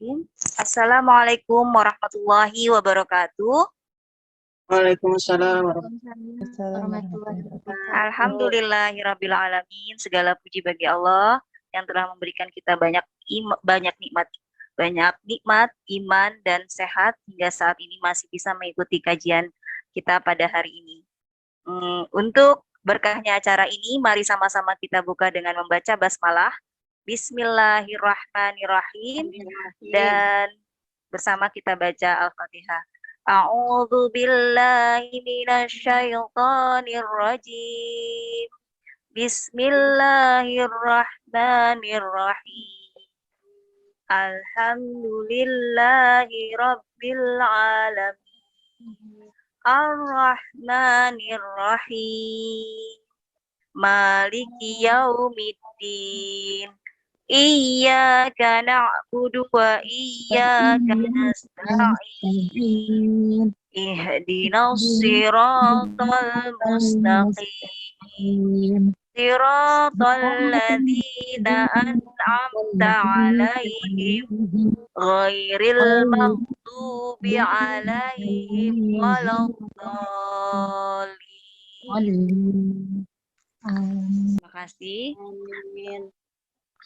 Bismillahirrahmanirrahim. Assalamualaikum warahmatullahi wabarakatuh. Waalaikumsalam warahmatullahi wabarakatuh. Alhamdulillahirrabbilalamin. Segala puji bagi Allah yang telah memberikan kita banyak nikmat, iman dan sehat hingga saat ini masih bisa mengikuti kajian kita pada hari ini. Untuk berkahnya acara ini, mari sama-sama kita buka dengan membaca basmalah. Bismillahirrahmanirrahim. Dan bersama kita baca Al-Fatihah. A'udzu billahi minasyaitonir rajim. Bismillahirrahmanirrahim. Alhamdulillahi rabbil alamin. Ar-Rahmanir-Rahim. Maliki yaumiddin. Iyyaka na'budu wa iyyaka nasta'in. Ihdinas siratal mustaqim. Siratal ladzina an'amta 'alaihim ghairil maghdubi 'alaihim waladdallin. Terima kasih.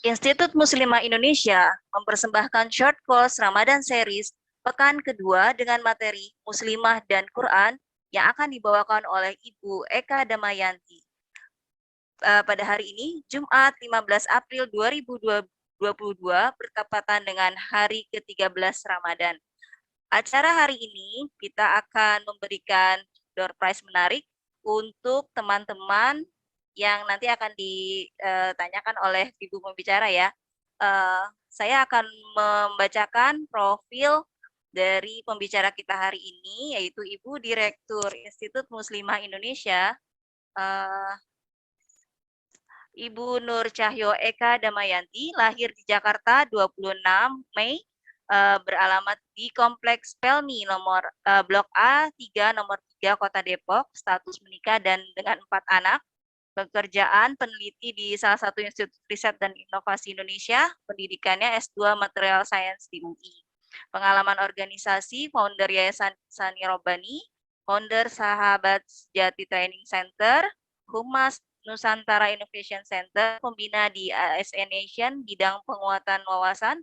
Institut Muslimah Indonesia mempersembahkan short course Ramadan Series pekan kedua dengan materi Muslimah dan Quran yang akan dibawakan oleh Ibu Eka Damayanti. Pada hari ini, Jumat 15 April 2022 bertepatan dengan hari ke-13 Ramadan. Acara hari ini kita akan memberikan door prize menarik untuk teman-teman yang nanti akan ditanyakan oleh Ibu pembicara ya. Saya akan membacakan profil dari pembicara kita hari ini, yaitu Ibu Direktur Institut Muslimah Indonesia, Ibu Nur Cahyo Eka Damayanti, lahir di Jakarta 26 Mei, beralamat di Kompleks Pelmi nomor Blok A 3 nomor 3 Kota Depok, status menikah dan dengan 4 anak. Pekerjaan peneliti di salah satu institut riset dan inovasi Indonesia, pendidikannya S2 Material Science di UI. Pengalaman organisasi, founder Yayasan Sani Robani, founder Sahabat Sejati Training Center, Humas Nusantara Innovation Center, pembina di ASN Nation, bidang penguatan wawasan,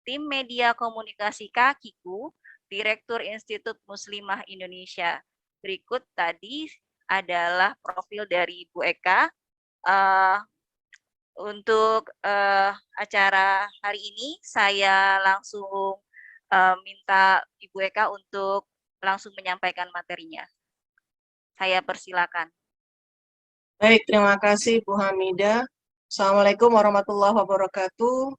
tim media komunikasi KAKIKU, Direktur Institut Muslimah Indonesia. Berikut tadi adalah profil dari Bu Eka. Untuk acara hari ini saya langsung minta Ibu Eka untuk langsung menyampaikan materinya. Saya persilakan. Baik, terima kasih Bu Hamidah. Assalamualaikum warahmatullahi wabarakatuh.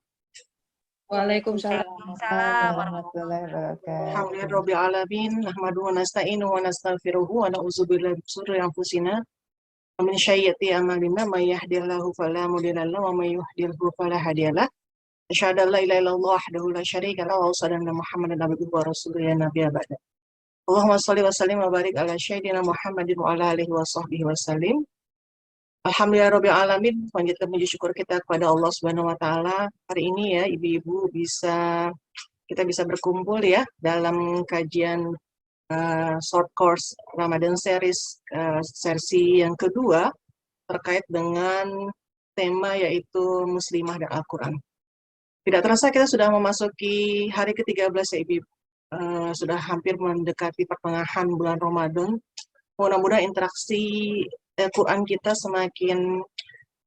Waalaikumsalam warahmatullahi wabarakatuh. Alhamdulillahirabbil alamin, nahmaduhu wa nasta'inuhu wa nastaghfiruhu wa na'udzubillahi min shururi anfusina wa min sayyiati a'malina may yahdihillahu fala mudilla lahu wa may yudlilhu fala hadiyalah. Asyhadu an la ilaha illallah wahdahu la syarika lahu wa asyhadu anna Muhammadan abduhu wa rasuluhu ya nabiyya ba'da. Allahumma shalli wa sallim wa barik ala sayyidina Muhammadin wa ala alihi wa sahbihi wa sallim. Alhamdulillahirabbil alamin, panjatkan puji syukur kita kepada Allah Subhanahu wa taala. Hari ini ya ibu-ibu kita bisa berkumpul ya dalam kajian short course Ramadan series sesi yang kedua terkait dengan tema yaitu Muslimah dan Al-Qur'an. Tidak terasa kita sudah memasuki hari ke-13 ya ibu. Sudah hampir mendekati pertengahan bulan Ramadan. Mudah-mudahan interaksi Quran kita semakin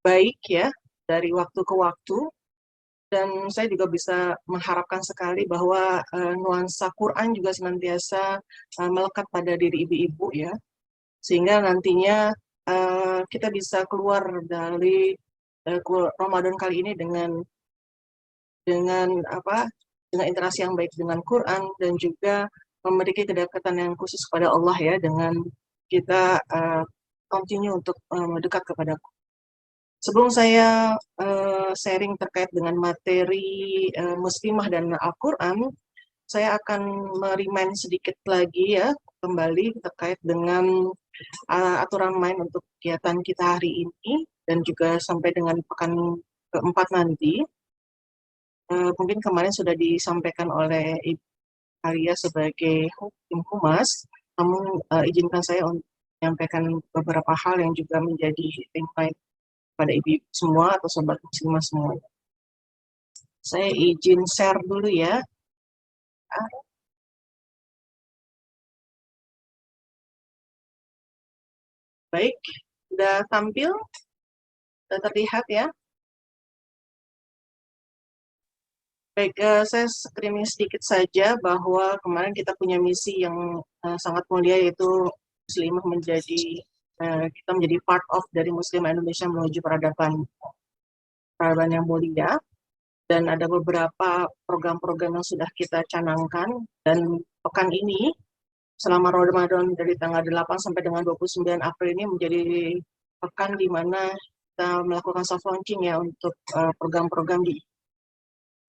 baik ya dari waktu ke waktu, dan saya juga bisa mengharapkan sekali bahwa nuansa Quran juga senantiasa melekat pada diri ibu-ibu ya, sehingga nantinya kita bisa keluar dari Ramadan kali ini dengan interaksi yang baik dengan Quran dan juga memiliki kedekatan yang khusus kepada Allah ya, dengan kita continue untuk mendekat kepadaku. Sebelum saya sharing terkait dengan materi Muslimah dan Al-Quran, saya akan merimain sedikit lagi ya, kembali terkait dengan aturan main untuk kegiatan kita hari ini, dan juga sampai dengan pekan keempat nanti. mungkin kemarin sudah disampaikan oleh Ibu Arya sebagai tim humas, namun izinkan saya untuk menyampaikan beberapa hal yang juga menjadi insight pada ibu semua atau sobat muslimah semua. Saya izin share dulu ya. Baik, sudah tampil, sudah terlihat ya. Baik, saya screening sedikit saja bahwa kemarin kita punya misi yang sangat mulia, yaitu muslimah menjadi, kita menjadi part of dari muslimah Indonesia menuju peradaban yang mulia. Dan ada beberapa program-program yang sudah kita canangkan, dan pekan ini selama Ramadan dari tanggal 8 sampai dengan 29 April ini menjadi pekan di mana kita melakukan soft launching ya untuk program-program di,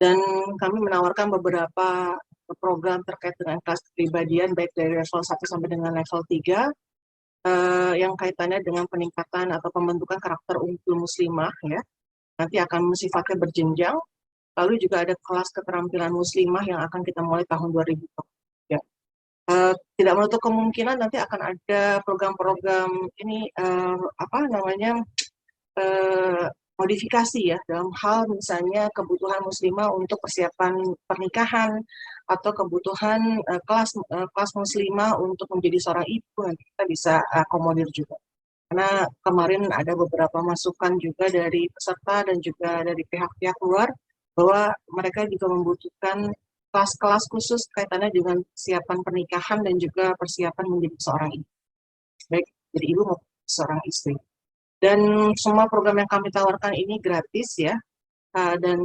dan kami menawarkan beberapa program terkait dengan kelas kepribadian baik dari level 1 sampai dengan level 3 yang kaitannya dengan peningkatan atau pembentukan karakter unggul muslimah ya. Nanti akan sifatnya berjenjang. Lalu juga ada kelas keterampilan muslimah yang akan kita mulai tahun 2023. Tidak menutup kemungkinan nanti akan ada program-program ini modifikasi ya dalam hal misalnya kebutuhan muslimah untuk persiapan pernikahan atau kebutuhan kelas muslimah untuk menjadi seorang ibu, nanti kita bisa akomodir juga. Karena kemarin ada beberapa masukan juga dari peserta dan juga dari pihak-pihak luar bahwa mereka juga membutuhkan kelas-kelas khusus kaitannya dengan persiapan pernikahan dan juga persiapan menjadi seorang ibu. Baik jadi ibu maupun seorang istri. Dan semua program yang kami tawarkan ini gratis ya, dan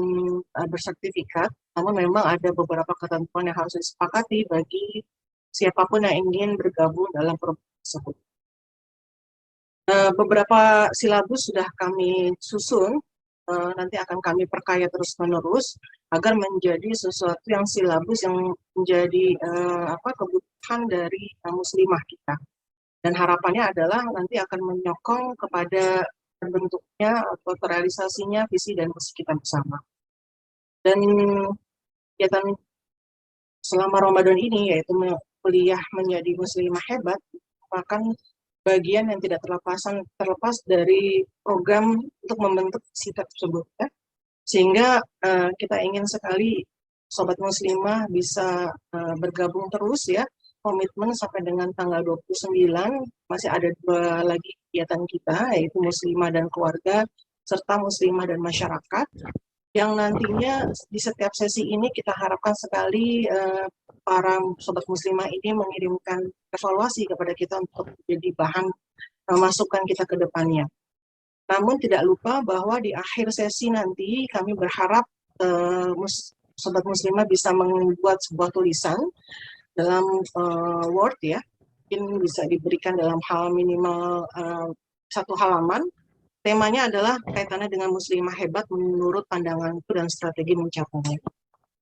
bersertifikat. Namun memang ada beberapa ketentuan yang harus disepakati bagi siapapun yang ingin bergabung dalam program tersebut. Beberapa silabus sudah kami susun, nanti akan kami perkaya terus-menerus agar menjadi sesuatu yang silabus yang menjadi kebutuhan dari muslimah kita. Dan harapannya adalah nanti akan menyokong kepada terbentuknya atau terrealisasinya visi dan misi kita bersama. Dan kegiatan selama Ramadan ini, yaitu kuliah menjadi muslimah hebat, merupakan bagian yang tidak terlepas dari program untuk membentuk sikap tersebut. Ya. Sehingga kita ingin sekali sobat muslimah bisa bergabung terus ya, komitmen sampai dengan tanggal 29, masih ada 2 lagi kegiatan kita, yaitu muslimah dan keluarga, serta muslimah dan masyarakat, yang nantinya di setiap sesi ini kita harapkan sekali para sobat muslimah ini mengirimkan evaluasi kepada kita untuk jadi bahan masukan kita ke depannya. Namun tidak lupa bahwa di akhir sesi nanti kami berharap sobat muslimah bisa membuat sebuah tulisan dalam Word ya, mungkin bisa diberikan dalam hal minimal 1 halaman. Temanya adalah kaitannya dengan muslimah hebat menurut pandanganku dan strategi mencapainya.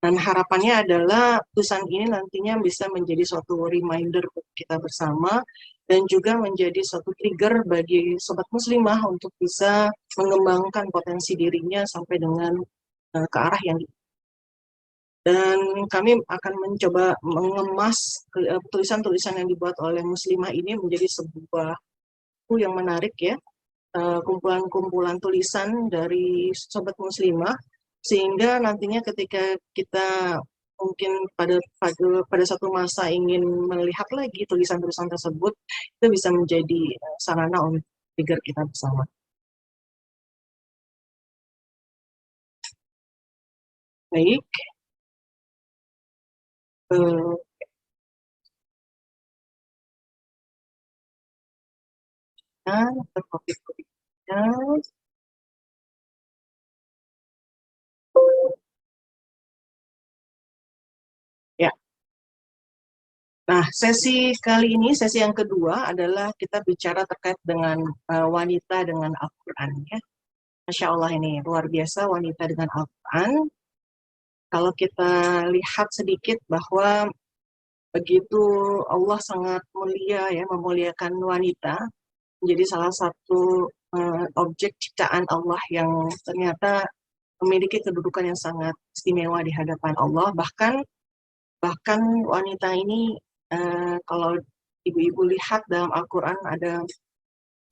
Dan harapannya adalah tulisan ini nantinya bisa menjadi suatu reminder kita bersama dan juga menjadi suatu trigger bagi sobat muslimah untuk bisa mengembangkan potensi dirinya sampai dengan ke arah yang dan kami akan mencoba mengemas tulisan-tulisan yang dibuat oleh muslimah ini menjadi sebuah buku yang menarik ya, kumpulan-kumpulan tulisan dari sobat muslimah, sehingga nantinya ketika kita mungkin pada satu masa ingin melihat lagi tulisan-tulisan tersebut, itu bisa menjadi sarana untuk trigger kita bersama. Baik. Ya. Nah, sesi kali ini, sesi yang kedua adalah kita bicara terkait dengan wanita dengan Al-Quran. Ya. Masya Allah ini luar biasa wanita dengan Al-Quran. Kalau kita lihat sedikit bahwa begitu Allah sangat mulia ya, memuliakan wanita, menjadi salah satu objek ciptaan Allah yang ternyata memiliki kedudukan yang sangat istimewa di hadapan Allah. Bahkan wanita ini kalau ibu-ibu lihat dalam Al-Quran ada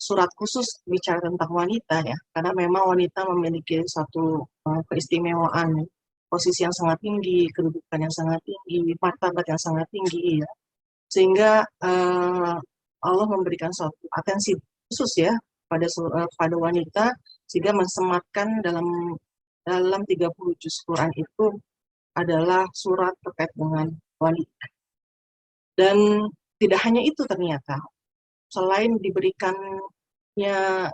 surat khusus bicara tentang wanita ya, karena memang wanita memiliki satu keistimewaan, posisi yang sangat tinggi, kedudukan yang sangat tinggi, martabat yang sangat tinggi ya. Sehingga Allah memberikan suatu atensi khusus ya pada wanita, sehingga mensematkan dalam 30 juz Quran itu adalah surat terkait dengan wanita. Dan tidak hanya itu ternyata, selain diberikannya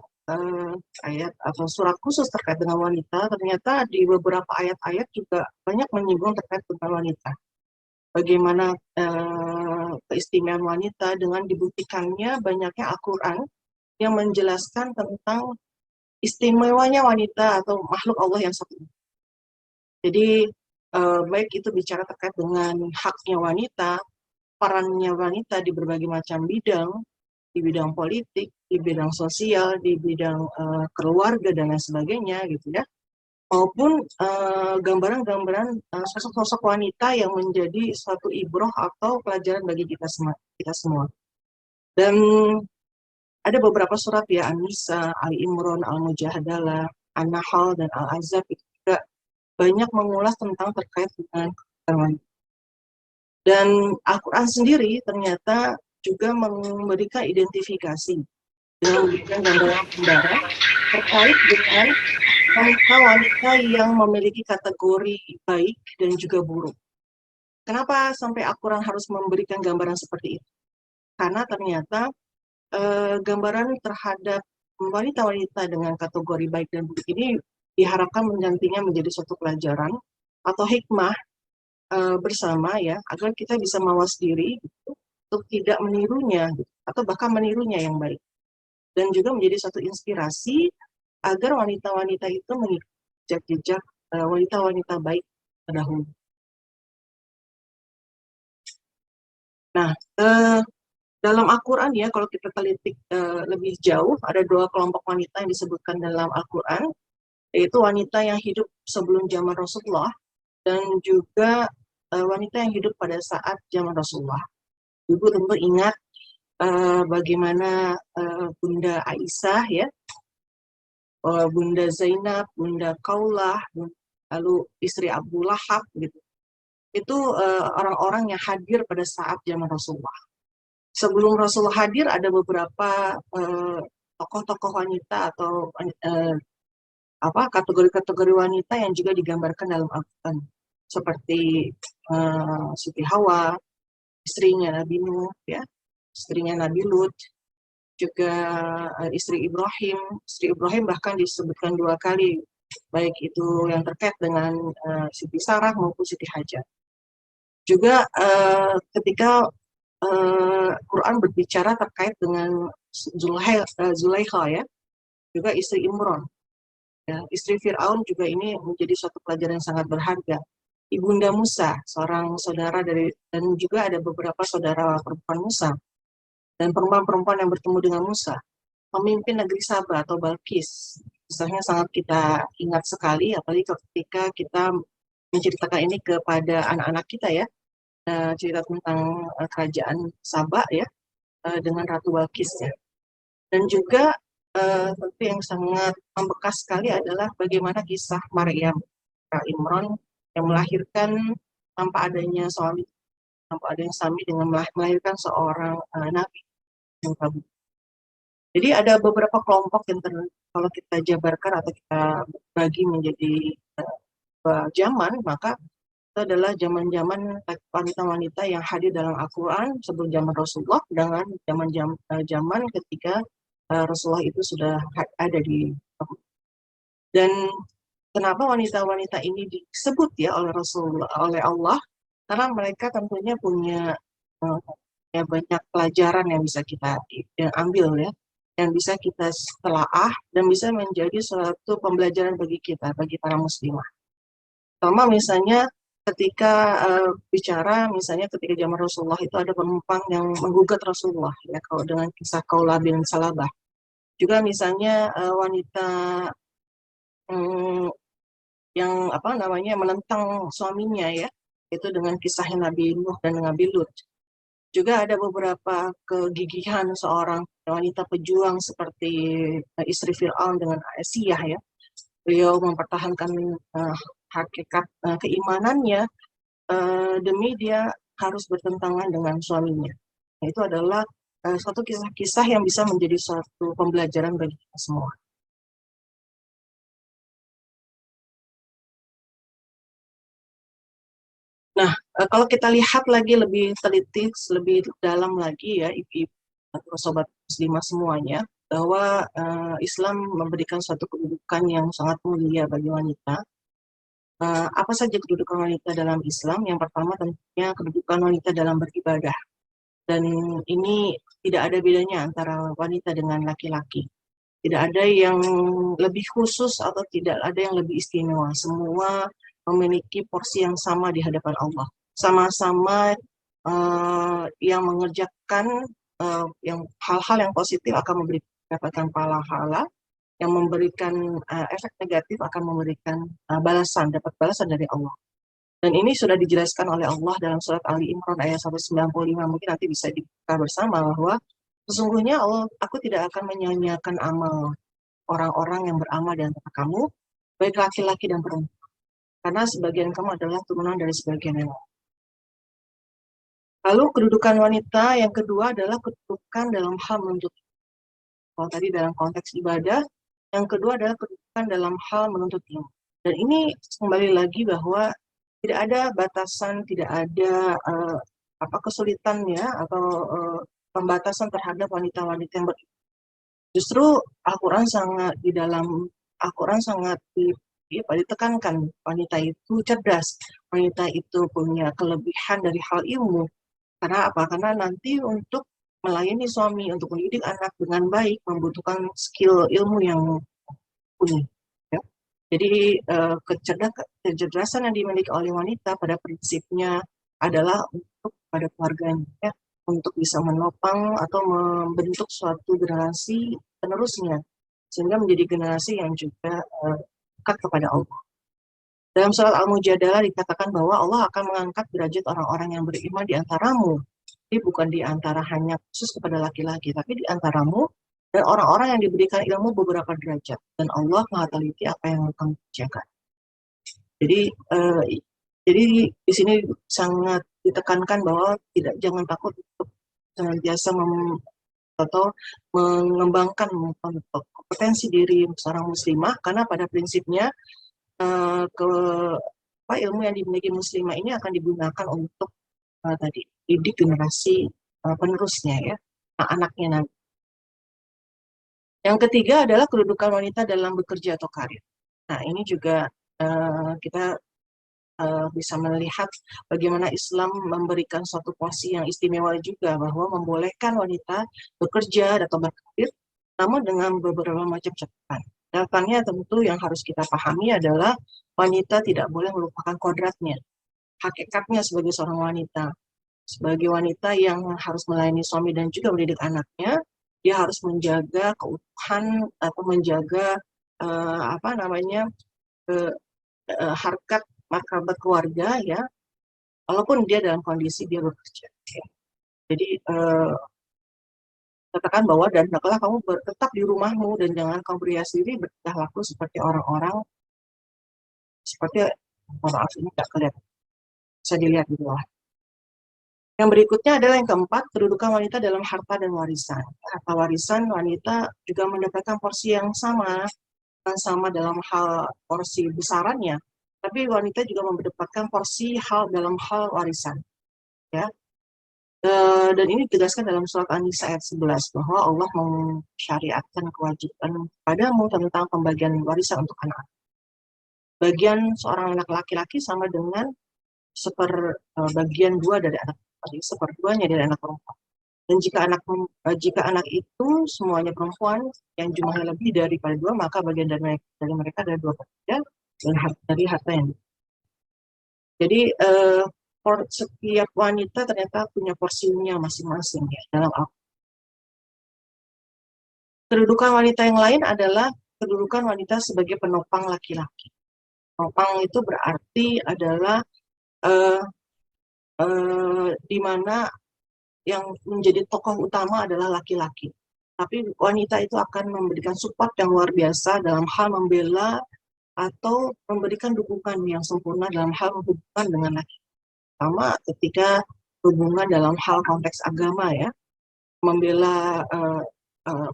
ayat atau surat khusus terkait dengan wanita, ternyata di beberapa ayat-ayat juga banyak menyinggung terkait dengan wanita. Bagaimana keistimewaan wanita dengan dibuktikannya banyaknya Al-Quran yang menjelaskan tentang istimewanya wanita atau makhluk Allah yang satu. Jadi baik itu bicara terkait dengan haknya wanita, perannya wanita di berbagai macam bidang, di bidang politik, di bidang sosial, di bidang keluarga dan lain sebagainya gitu ya, maupun gambaran-gambaran sosok-sosok wanita yang menjadi suatu ibroh atau pelajaran bagi kita semua. Dan ada beberapa surat ya, An-Nisa, Al-Imran, Al-Mujadalah, An-Nahl, dan Al-Ahzab itu juga banyak mengulas tentang terkait dengan wanita. Dan Al-Quran sendiri ternyata juga memberikan identifikasi dengan memberikan gambaran-gambaran terkait dengan wanita-wanita yang memiliki kategori baik dan juga buruk. Kenapa sampai Al-Quran harus memberikan gambaran seperti itu? Karena ternyata gambaran terhadap wanita-wanita dengan kategori baik dan buruk ini diharapkan menggantinya menjadi suatu pelajaran atau hikmah bersama ya, agar kita bisa mawas diri gitu, untuk tidak menirunya gitu, atau bahkan menirunya yang baik. Dan juga menjadi suatu inspirasi agar wanita-wanita itu mengikuti jejak-jejak wanita-wanita baik terdahulu. Nah, dalam Al-Quran ya, kalau kita teliti lebih jauh, ada dua kelompok wanita yang disebutkan dalam Al-Quran, yaitu wanita yang hidup sebelum zaman Rasulullah dan juga wanita yang hidup pada saat zaman Rasulullah. Ibu tentu ingat bagaimana Bunda Aisyah ya, Bunda Zainab, Bunda Kaulah, lalu istri Abu Lahab gitu. Itu orang-orang yang hadir pada saat zaman Rasulullah. Sebelum Rasulullah hadir ada beberapa tokoh-tokoh wanita atau kategori-kategori wanita yang juga digambarkan dalam Al-Quran, seperti Siti Hawa, istrinya Nabi Nuh, ya, istrinya Nabi Lut, juga istri Ibrahim bahkan disebutkan 2 kali, baik itu yang terkait dengan Siti Sarah maupun Siti Hajar. Juga ketika Quran berbicara terkait dengan Zulaikha ya, juga istri Imran, ya, istri Fir'aun juga ini menjadi suatu pelajaran yang sangat berharga. Ibunda Musa, seorang saudara dan juga ada beberapa saudara perempuan Musa dan perempuan-perempuan yang bertemu dengan Musa, pemimpin negeri Saba atau Balkis. Misalnya sangat kita ingat sekali, apalagi ketika kita menceritakan ini kepada anak-anak kita ya, cerita tentang kerajaan Saba ya, dengan Ratu Balkis ya. Dan juga tentu yang sangat membekas sekali adalah bagaimana kisah Maryam Imran yang melahirkan tanpa adanya suami dengan melahirkan seorang nabi yang kabur. Jadi ada beberapa kelompok yang kalau kita jabarkan atau kita bagi menjadi zaman, maka itu adalah zaman-zaman wanita-wanita yang hadir dalam Al-Quran sebelum zaman Rasulullah dengan zaman ketika Rasulullah itu sudah ada di. Dan kenapa wanita-wanita ini disebut ya oleh Rasulullah, oleh Allah? Karena mereka tentunya punya ya banyak pelajaran yang bisa kita ambil ya, yang bisa kita telaah dan bisa menjadi suatu pembelajaran bagi kita, bagi para muslimah. Sama misalnya ketika bicara misalnya ketika zaman Rasulullah itu ada penumpang yang menggugat Rasulullah ya, kalau dengan kisah Kaulah bin Salabah. Juga misalnya wanita yang apa namanya menentang suaminya ya, itu dengan kisahnya Nabi Nuh dan Nabi Lut. Juga ada beberapa kegigihan seorang wanita pejuang seperti istri Fir'aun dengan Asiyah ya. Beliau mempertahankan hakikat keimanannya demi dia harus bertentangan dengan suaminya. Nah, itu adalah suatu kisah-kisah yang bisa menjadi suatu pembelajaran bagi kita semua. Nah, kalau kita lihat lagi lebih teliti, lebih dalam lagi ya, ibu-ibu atau sobat muslimah semuanya, bahwa Islam memberikan suatu kedudukan yang sangat mulia bagi wanita. Apa saja kedudukan wanita dalam Islam? Yang pertama tentunya kedudukan wanita dalam beribadah. Dan ini tidak ada bedanya antara wanita dengan laki-laki. Tidak ada yang lebih khusus atau tidak ada yang lebih istimewa. Semua memiliki porsi yang sama di hadapan Allah. Sama-sama yang mengerjakan yang hal-hal yang positif akan mendapatkan pahala, yang memberikan efek negatif akan memberikan dapat balasan dari Allah. Dan ini sudah dijelaskan oleh Allah dalam surat Ali Imran ayat 195. Mungkin nanti bisa dibuka bersama bahwa sesungguhnya Allah, aku tidak akan menyia-nyiakan amal orang-orang yang beramal di antara kamu, baik laki-laki dan perempuan. Karena sebagian kamu adalah turunan dari sebagian yang lain. Lalu kedudukan wanita yang kedua adalah kedudukan dalam hal menuntut. Kalau tadi dalam konteks ibadah, yang kedua adalah kedudukan dalam hal menuntut ilmu. Dan ini kembali lagi bahwa tidak ada batasan, tidak ada kesulitan ya atau pembatasan terhadap wanita-wanita yang beriman. Justru Al-Quran sangat ditekankan wanita itu cerdas, wanita itu punya kelebihan dari hal ilmu. Karena apa? Karena nanti untuk melayani suami, untuk mendidik anak dengan baik membutuhkan skill ilmu yang punya. Ya. Jadi kecerdasan yang dimiliki oleh wanita pada prinsipnya adalah untuk pada keluarganya, ya, untuk bisa menopang atau membentuk suatu generasi penerusnya, sehingga menjadi generasi yang juga dekat kepada Allah. Dalam surat Al-Mujadalah dikatakan bahwa Allah akan mengangkat derajat orang-orang yang beriman di antaramu. Jadi bukan di antara hanya khusus kepada laki-laki, tapi di antaramu dan orang-orang yang diberikan ilmu beberapa derajat. Dan Allah Maha teliti apa yang kamu kerjakan. Jadi di sini sangat ditekankan bahwa jangan takut untuk senantiasa atau mengembangkan kompetensi diri seorang muslimah, karena pada prinsipnya ilmu yang dimiliki muslimah ini akan digunakan untuk didik generasi penerusnya ya, anaknya nanti. Yang ketiga adalah kedudukan wanita dalam bekerja atau karir. Nah, ini juga kita bisa melihat bagaimana Islam memberikan suatu porsi yang istimewa juga, bahwa membolehkan wanita bekerja atau berkarir, namun dengan beberapa macam catatan. Catatannya tentu yang harus kita pahami adalah wanita tidak boleh melupakan kodratnya, hakikatnya sebagai seorang wanita. Sebagai wanita yang harus melayani suami dan juga mendidik anaknya, dia harus menjaga keutuhan atau menjaga harkat martabat keluarga ya, walaupun dia dalam kondisi dia bekerja. Ya. Jadi katakan bahwa dan hendaklah kamu tetap di rumahmu dan jangan kamu berias diri bertingkah laku seperti orang-orang seperti maaf ini tidak kelihatan, bisa dilihat di bawah. Yang berikutnya adalah yang keempat, kedudukan wanita dalam harta dan warisan. Harta warisan wanita juga mendapatkan porsi yang sama dalam hal porsi besarannya, tapi wanita juga mendapatkan porsi dalam hal warisan. Ya. Dan ini ditegaskan dalam surat An-Nisa ayat 11 bahwa Allah mensyariatkan kewajiban padamu tentang pembagian warisan untuk anak. Bagian seorang anak laki-laki sama dengan bagian 2 dari anak, seperduanya dari anak perempuan. Dan jika anak itu semuanya perempuan yang jumlahnya lebih daripada 2, maka bagian dari mereka adalah 2/3 dari harta yang. Jadi setiap wanita ternyata punya porsinya masing-masing ya dalam aku. Kedudukan wanita yang lain adalah kedudukan wanita sebagai penopang laki-laki. Penopang itu berarti adalah eh, di mana yang menjadi tokoh utama adalah laki-laki. Tapi wanita itu akan memberikan support yang luar biasa dalam hal membela atau memberikan dukungan yang sempurna dalam hal hubungan dengan laki. Sama ketika hubungan dalam hal konteks agama ya, membela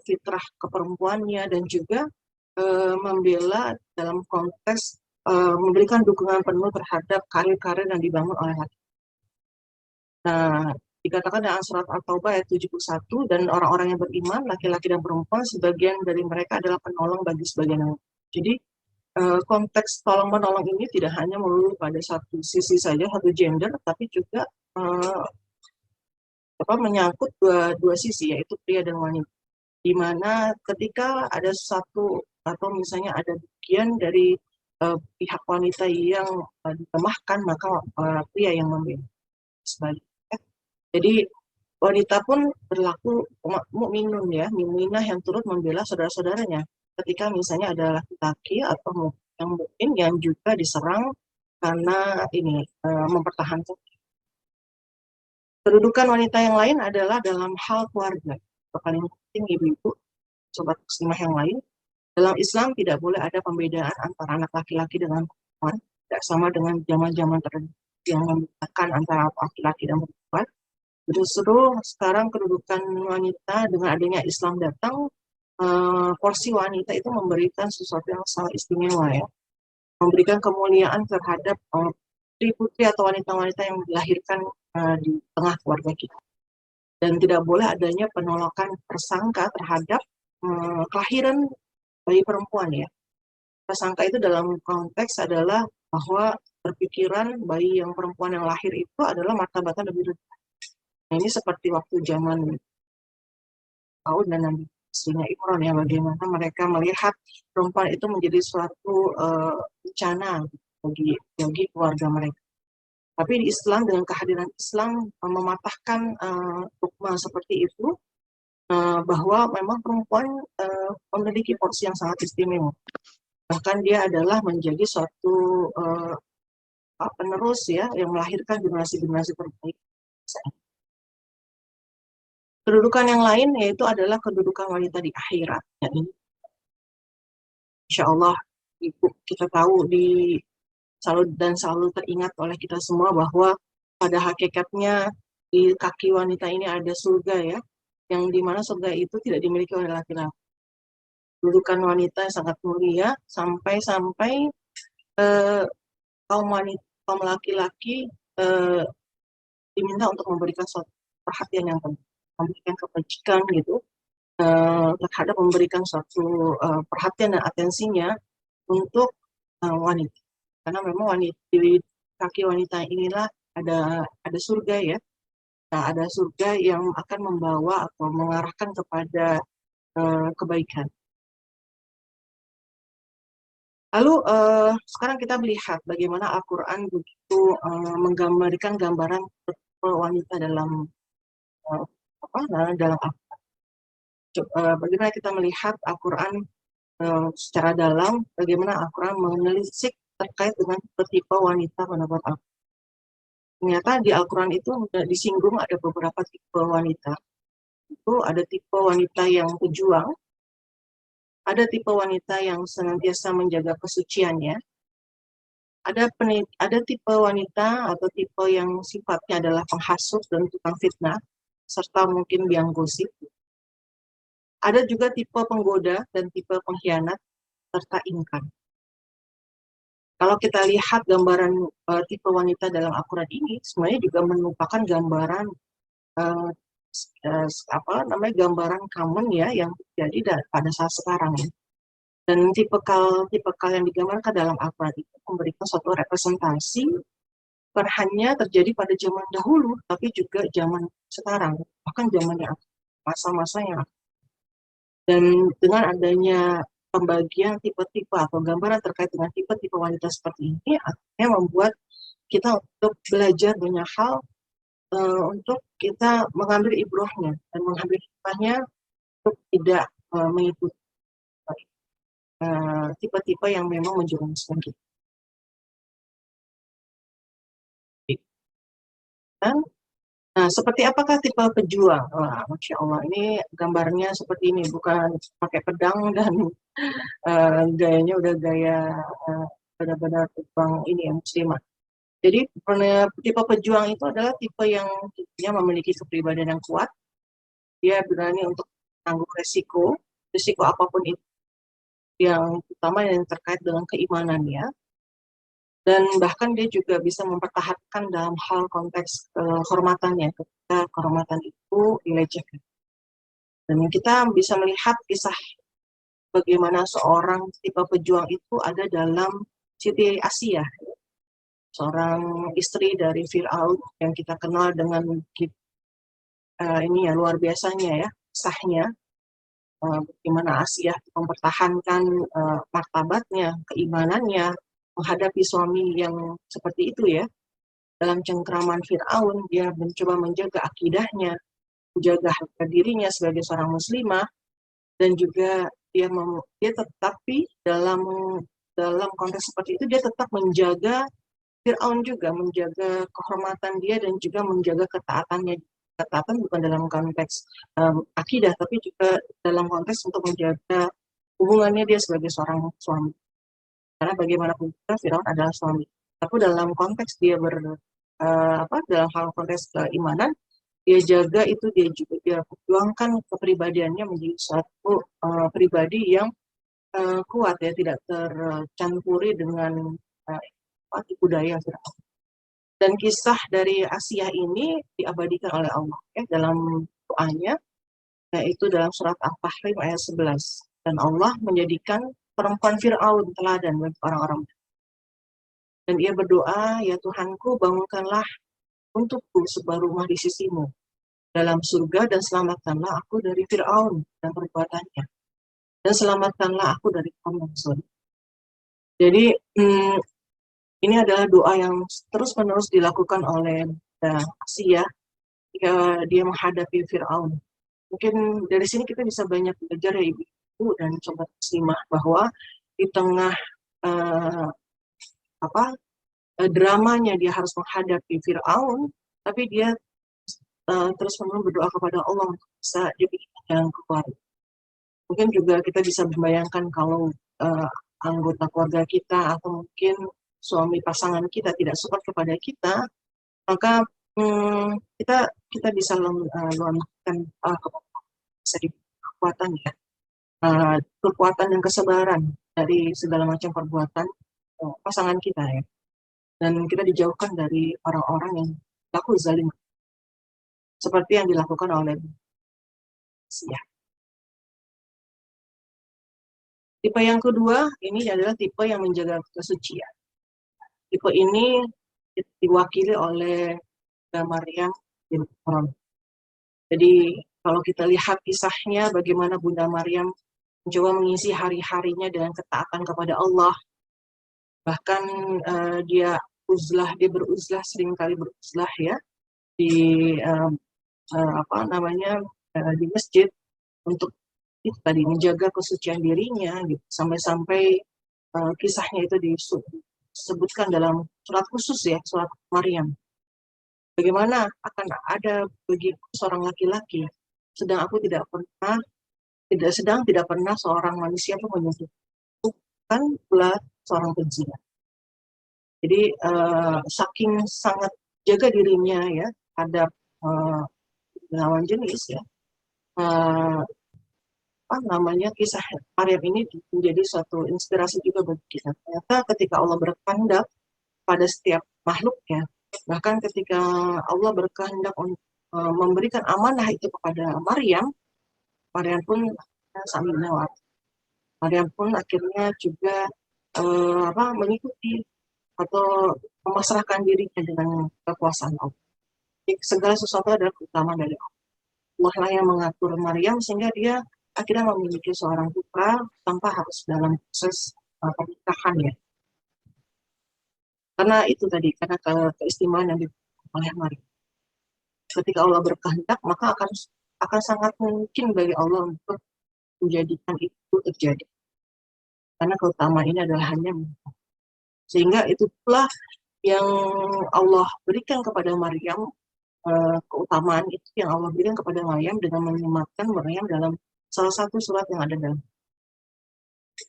fitrah keperempuannya dan juga membela dalam konteks memberikan dukungan penuh terhadap karir-karir yang dibangun oleh laki. Nah, dikatakan dalam surat At-Taubah ayat 71, dan orang-orang yang beriman, laki-laki dan perempuan, sebagian dari mereka adalah penolong bagi sebagian yang lain. Jadi, konteks tolong-menolong ini tidak hanya melulu pada satu sisi saja, satu gender, tapi juga menyangkut dua sisi, yaitu pria dan wanita. Di mana ketika ada satu atau misalnya ada bagian dari pihak wanita yang dilemahkan, maka pria yang membela. Sebaliknya. Jadi wanita pun berlaku mukminun ya, mukminah yang turut membela saudara-saudaranya. Ketika misalnya ada laki-laki atau yang mungkin yang juga diserang karena ini mempertahankan. Kedudukan wanita yang lain adalah dalam hal keluarga. Yang paling penting ibu-ibu, sobat muslimah yang lain, dalam Islam tidak boleh ada pembedaan antara anak laki-laki dengan perempuan. Tidak sama dengan zaman-zaman terdahulu yang membedakan antara laki-laki dan perempuan. Justru sekarang kedudukan wanita dengan adanya Islam datang, porsi wanita itu memberikan sesuatu yang sangat istimewa ya, memberikan kemuliaan terhadap putri-putri atau wanita-wanita yang dilahirkan di tengah keluarga kita. Dan tidak boleh adanya penolakan tersangka terhadap kelahiran bayi perempuan ya. Tersangka itu dalam konteks adalah bahwa berpikiran bayi yang perempuan yang lahir itu adalah martabatnya lebih rendah. Nah, ini seperti waktu zaman Daud dan Nabi istrinya Imran ya, bagaimana mereka melihat perempuan itu menjadi suatu bencana bagi keluarga mereka. Tapi di Islam, dengan kehadiran Islam mematahkan dogma seperti itu, bahwa memang perempuan memiliki porsi yang sangat istimewa. Bahkan dia adalah menjadi suatu penerus ya, yang melahirkan generasi-generasi terbaik. Kedudukan yang lain yaitu adalah kedudukan wanita di akhirat. Ya, ini insya Allah ibu kita tahu selalu teringat oleh kita semua bahwa pada hakikatnya di kaki wanita ini ada surga ya, yang dimana surga itu tidak dimiliki oleh laki-laki. Kedudukan wanita yang sangat mulia sampai kaum laki-laki diminta untuk memberikan suatu perhatian yang penting, memberikan kebajikan gitu, terhadap memberikan suatu perhatian dan atensinya untuk wanita. Karena memang wanita di kaki wanita inilah ada surga ya. Nah, ada surga yang akan membawa atau mengarahkan kepada kebaikan. Lalu sekarang kita melihat bagaimana Al-Quran begitu menggambarkan gambaran wanita dalam dalam bagaimana kita melihat Al-Quran secara dalam, bagaimana Al-Quran menelisik terkait dengan tipe wanita menurut Al-Quran. Ternyata di Al-Quran itu disinggung ada beberapa tipe wanita. Itu ada tipe wanita yang pejuang, ada tipe wanita yang senantiasa menjaga kesuciannya, ada tipe wanita atau tipe yang sifatnya adalah penghasut dan tukang fitnah, serta mungkin biang gosip. Ada juga tipe penggoda dan tipe pengkhianat, serta ingkar. Kalau kita lihat gambaran tipe wanita dalam Al-Quran ini, sebenarnya juga merupakan gambaran gambaran common ya yang terjadi pada saat sekarang ya. Dan tipikal yang digambarkan dalam Al-Quran itu memberikan suatu representasi bukan hanya terjadi pada zaman dahulu, tapi juga zaman sekarang, bahkan zaman yang masa-masa yang akan. Dan dengan adanya pembagian tipe-tipe atau gambaran terkait dengan tipe-tipe wanita seperti ini, akhirnya membuat kita untuk belajar banyak hal, untuk kita mengambil ibrohnya dan mengambil hikmahnya untuk tidak mengikuti tipe-tipe yang memang menjerumuskan kita. Nah, seperti apakah tipe pejuang? Wah, Masya Allah, ini gambarnya seperti ini, bukan pakai pedang dan gayanya udah gaya benar-benar pejuang ini ya, muslimah. Jadi tipe pejuang itu adalah tipe yang tentunya memiliki kepribadian yang kuat, dia berani untuk menanggung risiko apapun itu, yang utama yang terkait dengan keimanannya, dan bahkan dia juga bisa mempertahankan dalam hal konteks kehormatannya ketika kehormatan itu dilecehkan. Dan kita bisa melihat kisah bagaimana seorang tipe pejuang itu ada dalam Siti Asiyah, seorang istri dari Fir'aun yang kita kenal dengan ini ya luar biasanya ya, sahnya bagaimana Asiyah mempertahankan martabatnya, keimanannya, menghadapi suami yang seperti itu ya. Dalam cengkraman Fir'aun, dia mencoba menjaga akidahnya, menjaga harga dirinya sebagai seorang muslimah, dan juga dia tetapi dalam konteks seperti itu dia tetap menjaga Fir'aun juga, menjaga kehormatan dia dan juga menjaga ketaatannya. Ketaatan bukan dalam konteks akidah, tapi juga dalam konteks untuk menjaga hubungannya dia sebagai seorang suami. Karena bagaimanapun juga Fir'aun adalah suami. Tapi dalam konteks dia dalam hal konteks keimanan, dia jaga itu, dia perjuangkan kepribadiannya menjadi suatu pribadi yang kuat ya, tidak tercampuri dengan tipu daya Fir'aun. Dan kisah dari Asiyah ini diabadikan oleh Allah ya, dalam doanya, yaitu dalam surat Al-Tahrim ayat 11. Dan Allah menjadikan perempuan Fir'aun teladan bagi orang-orang. Dan ia berdoa, ya Tuhanku, bangunkanlah untukku sebuah rumah di sisimu dalam surga, dan selamatkanlah aku dari Fir'aun dan perbuatannya. Dan selamatkanlah aku dari kaum yang zalim. Jadi ini adalah doa yang terus-menerus dilakukan oleh Asiyah ketika dia menghadapi Fir'aun. Mungkin dari sini kita bisa banyak belajar ya ibu dan sobat muslimah, bahwa di tengah dramanya dia harus menghadapi Fir'aun, tapi dia terus-menerus berdoa kepada Allah untuk bisa diberikan jalan keluar. Mungkin juga kita bisa membayangkan kalau anggota keluarga kita atau mungkin suami pasangan kita tidak support kepada kita, maka kita bisa meluangkan kekuatan ya, kekuatan dan kesabaran dari segala macam perbuatan pasangan kita ya, dan kita dijauhkan dari orang-orang yang laku zalim seperti yang dilakukan oleh Asiyah. Tipe yang kedua ini adalah tipe yang menjaga kesucian. Tipe ini diwakili oleh Maryam bin Imran. Jadi kalau kita lihat kisahnya bagaimana Bunda Maryam mencoba mengisi hari-harinya dengan ketaatan kepada Allah. Bahkan dia beruzlah, seringkali beruzlah ya di di masjid untuk itu tadi menjaga kesucian dirinya gitu. Sampai-sampai kisahnya itu disebutkan dalam surat khusus ya, surat Maryam. Bagaimana akan ada bagi seorang laki-laki sedang tidak pernah seorang manusia pun menyentuh, bukan pula seorang pezina. Jadi saking sangat jaga dirinya ya terhadap lawan jenis ya, kisah Maryam ini menjadi suatu inspirasi juga bagi kita. Ternyata ketika Allah berkehendak pada setiap makhluknya, bahkan ketika Allah berkehendak untuk memberikan amanah itu kepada Maryam pun sambil Maryam pun akhirnya juga mengikuti atau memasrahkan dirinya dengan kekuasaan Allah. Jadi, segala sesuatu adalah keutamaan dari Allah. Allah lah yang mengatur Maryam sehingga dia akhirnya memiliki seorang putra tanpa harus dalam proses pernikahan ya. Karena itu tadi, karena keistimewaan yang diberikan oleh Maryam. Ketika Allah berkehendak, maka akan sangat mungkin bagi Allah untuk menjadikan itu terjadi. Karena keutamaan ini adalah hanya sehingga itu pula yang Allah berikan kepada Maryam keutamaan itu yang Allah berikan kepada Maryam dengan menyematkan Maryam dalam salah satu surat yang ada dalam.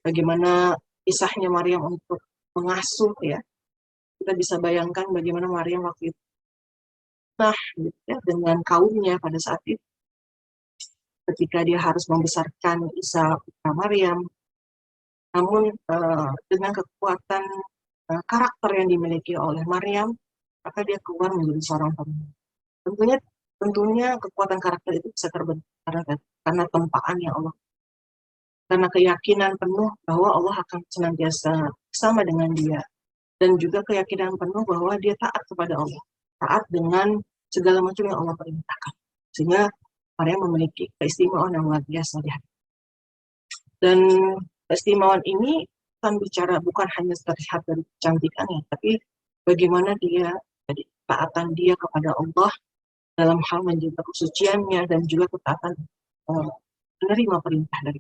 Bagaimana kisahnya Maryam untuk mengasuh ya. Kita bisa bayangkan bagaimana Maryam waktu itu. Nah, gitu ya, dengan kaumnya pada saat itu, ketika dia harus membesarkan Isa putra Maryam, namun dengan kekuatan karakter yang dimiliki oleh Maryam, maka dia keluar menjadi seorang pemimpin. Tentunya kekuatan karakter itu bisa terbentuk karena tempaan yang Allah, karena keyakinan penuh bahwa Allah akan senantiasa bersama dengan dia, dan juga keyakinan penuh bahwa dia taat kepada Allah, taat dengan segala macam yang Allah perintahkan, sehingga Maryam memiliki keistimewaan yang luar biasa di hati. Dan keistimewaan ini kan bicara bukan hanya terlihat dari kecantikannya, tapi bagaimana dia, jadi taatan dia kepada Allah dalam hal menjaga kesuciannya dan juga ketaatan menerima perintah dari.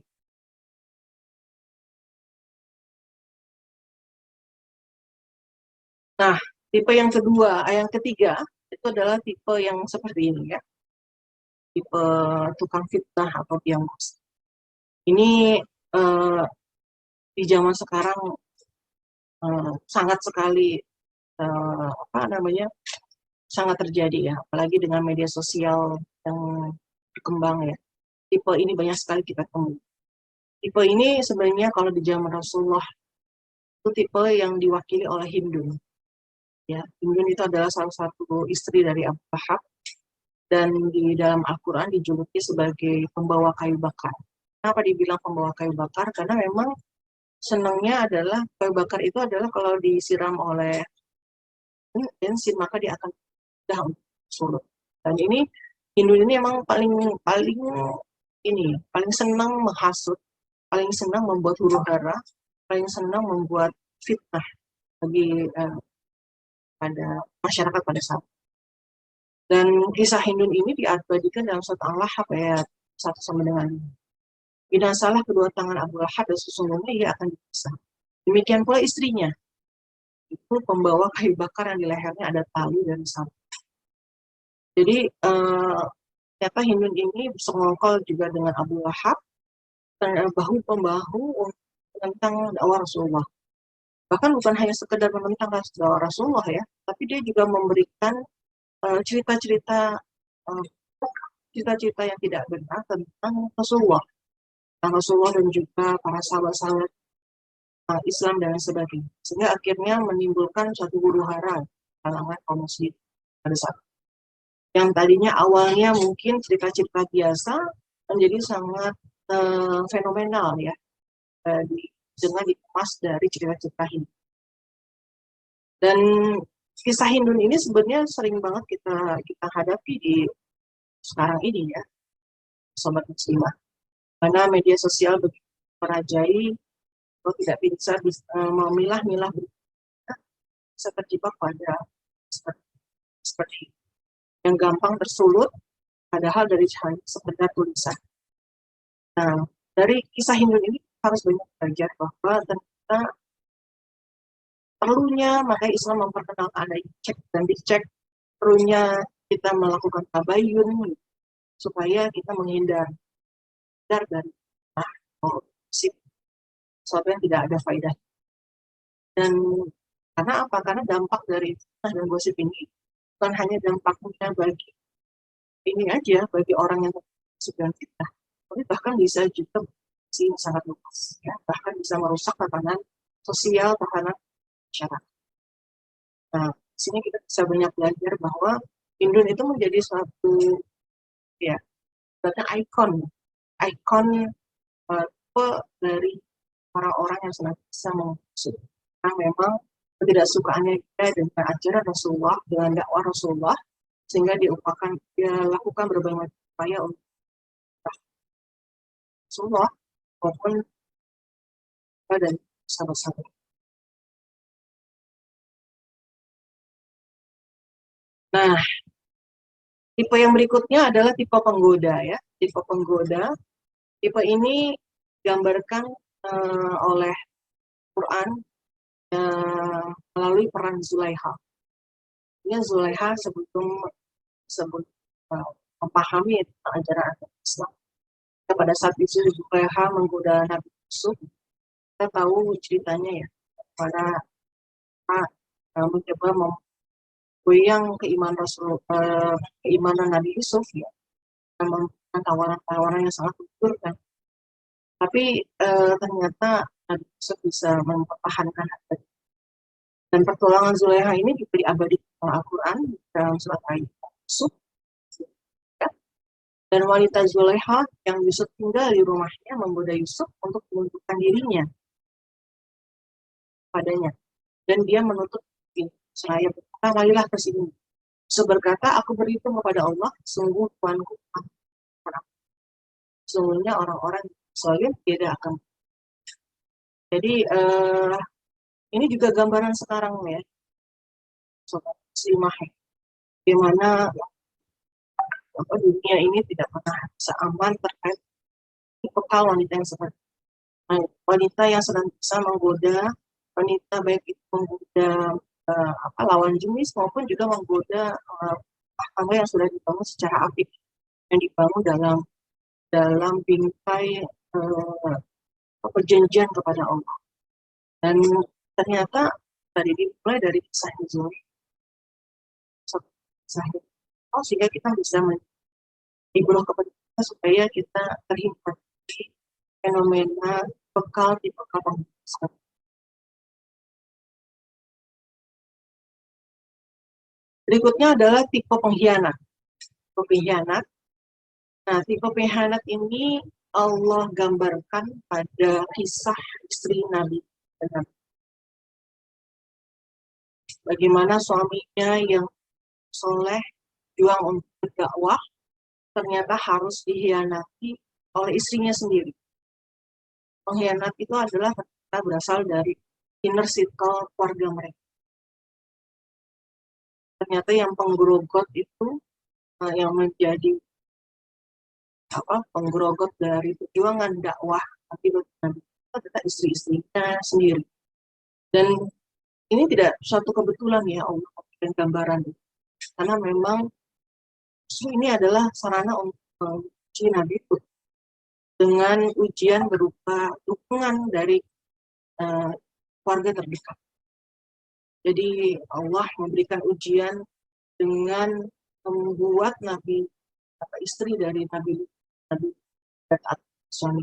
Nah, tipe yang ketiga itu adalah tipe yang seperti ini ya, tipe tukang fitnah atau biang gosip. Ini di zaman sekarang sangat sekali sangat terjadi ya, apalagi dengan media sosial yang berkembang ya. Tipe ini banyak sekali kita temui. Tipe ini sebenarnya kalau di zaman Rasulullah itu tipe yang diwakili oleh Hindun. Ya, Hindun itu adalah salah satu istri dari Abu Lahab, dan di dalam Al-Quran dijuluki sebagai pembawa kayu bakar. Kenapa dibilang pembawa kayu bakar? Karena memang senangnya adalah kayu bakar itu adalah kalau disiram oleh bensin maka dia akan mudah untuk surut. Dan ini Hindu ini emang paling senang menghasut, paling senang membuat huru hara, paling senang membuat fitnah bagi pada masyarakat pada saat. Dan kisah Hindun ini diabadikan dalam surat Al-Lahab ayat 1 sampai dengan 5. Binasalah kedua tangan Abu Lahab dan sesungguhnya ia akan dipisah. Demikian pula istrinya. Itu pembawa kayu bakar yang di lehernya ada tali dan sapu. Jadi ternyata Hindun ini bersekongkol juga dengan Abu Lahab dan bahu-membahu tentang dakwah Rasulullah. Bahkan bukan hanya sekedar menentang dakwah Rasulullah ya, tapi dia juga memberikan cerita-cerita yang tidak benar tentang Rasulullah dan juga para sahabat-sahabat Islam dan sebagainya, sehingga akhirnya menimbulkan suatu huru hara kalangan kaum muslim pada saat yang tadinya awalnya mungkin cerita-cerita biasa menjadi sangat fenomenal ya, dengan dikemas dari cerita-cerita Hindu. Dan kisah Hindun ini sebenarnya sering banget kita hadapi di sekarang ini ya, sobat muslimah. Karena media sosial begitu merajai, kalau tidak bisa memilah-milah berita, bisa terjebak pada seperti yang gampang tersulut, padahal dari sekedar tulisan. Nah, dari kisah Hindun ini harus banyak belajar bahwa ternyata perlunya, makanya Islam memperkenalkan ada cek dan dicek, perlunya kita melakukan tabayun supaya kita menghindar dari sesuatu yang tidak ada faedah. Dan karena apa? Karena dampak dari fitnah dan gosip ini bukan hanya dampaknya bagi ini aja, bagi orang yang sedang fitnah, tapi bahkan bisa juga sangat luas, ya, bahkan bisa merusak tatanan sosial, tatanan masyarakat. Nah, di sini kita bisa banyak belajar bahwa Hindun itu menjadi suatu ya, ikon dari para orang yang senantiasa mengusut. Karena memang ketidaksukaannya kita dengan ajaran Rasulullah, dengan dakwah Rasulullah, sehingga dia lakukan berbagai macam upaya untuk Rasulullah maupun dan sahabat-sahabat. Nah, tipe yang berikutnya adalah tipe penggoda ya. Tipe penggoda. Tipe ini digambarkan oleh Quran melalui peran Zulaiha. Ini Zulaiha sebelum disebut memahami tentang ajaran agama Islam. Pada saat itu Zulekha menggoda Nabi Yusuf, kita tahu ceritanya ya, pada mencoba memgoyang keimanan Nabi Yusuf ya, dan memberikan tawaran-tawaran yang sangat menggiurkan. Tapi ternyata Nabi Yusuf bisa mempertahankan hati. Dan pertolongan Zulekha ini juga diabadikan dalam Al-Quran dalam surat Yusuf. Dan wanita Zulekha yang Yusuf tinggal di rumahnya menggoda Yusuf untuk menunjukkan dirinya padanya. Dan dia menutup saya berkata, marilah ke sini. Yusuf berkata, aku berhitung kepada Allah, sungguh Tuanku, sungguhnya orang-orang zalim tidak akan. Jadi ini juga gambaran sekarang ya, sobat muslimah, di mana dunia ini tidak pernah bisa aman terkait bekal wanita yang seperti wanita yang senantiasa menggoda wanita, baik itu menggoda lawan jenis maupun juga menggoda tangga yang sudah dibangun secara apik, yang dibangun dalam bingkai perjanjian kepada Allah. Dan ternyata tadi dimulai dari kisah Zulekha, sehingga kita bisa ibrah kepada kita supaya kita terhindar dari fenomena bekal di bekal penghidupan. Berikutnya adalah tipe pengkhianat. Nah, tipe pengkhianat ini Allah gambarkan pada kisah istri Nabi. Bagaimana suaminya yang soleh, juang untuk berdakwah, ternyata harus dikhianati oleh istrinya sendiri. Pengkhianat itu adalah ternyata berasal dari inner circle keluarga mereka. Ternyata yang penggerogot itu, yang menjadi penggerogot dari perjuangan dakwah Nabi adalah istri-istrinya sendiri. Dan ini tidak suatu kebetulan ya Allah memberikan gambaran, karena memang ini adalah sarana untuk menguji Nabi dengan ujian berupa dukungan dari keluarga terdekat. Jadi Allah memberikan ujian dengan membuat Nabi istri dari Nabi suami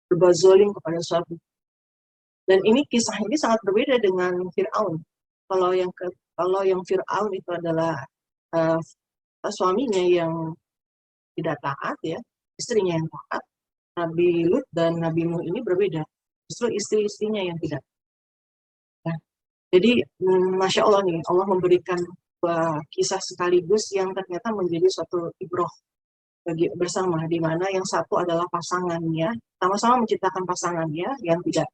berbuat zalim kepada suami. Dan ini kisah ini sangat berbeda dengan Fir'aun. Kalau yang Fir'aun itu adalah suaminya yang tidak taat ya, istrinya yang taat. Nabi Lut dan Nabi Nuh ini berbeda. Justru istri-istrinya yang tidak. Nah, jadi Masya Allah nih, Allah memberikan kisah sekaligus yang ternyata menjadi suatu ibroh bagi bersama, di mana yang satu adalah pasangannya, sama-sama menciptakan pasangannya yang tidak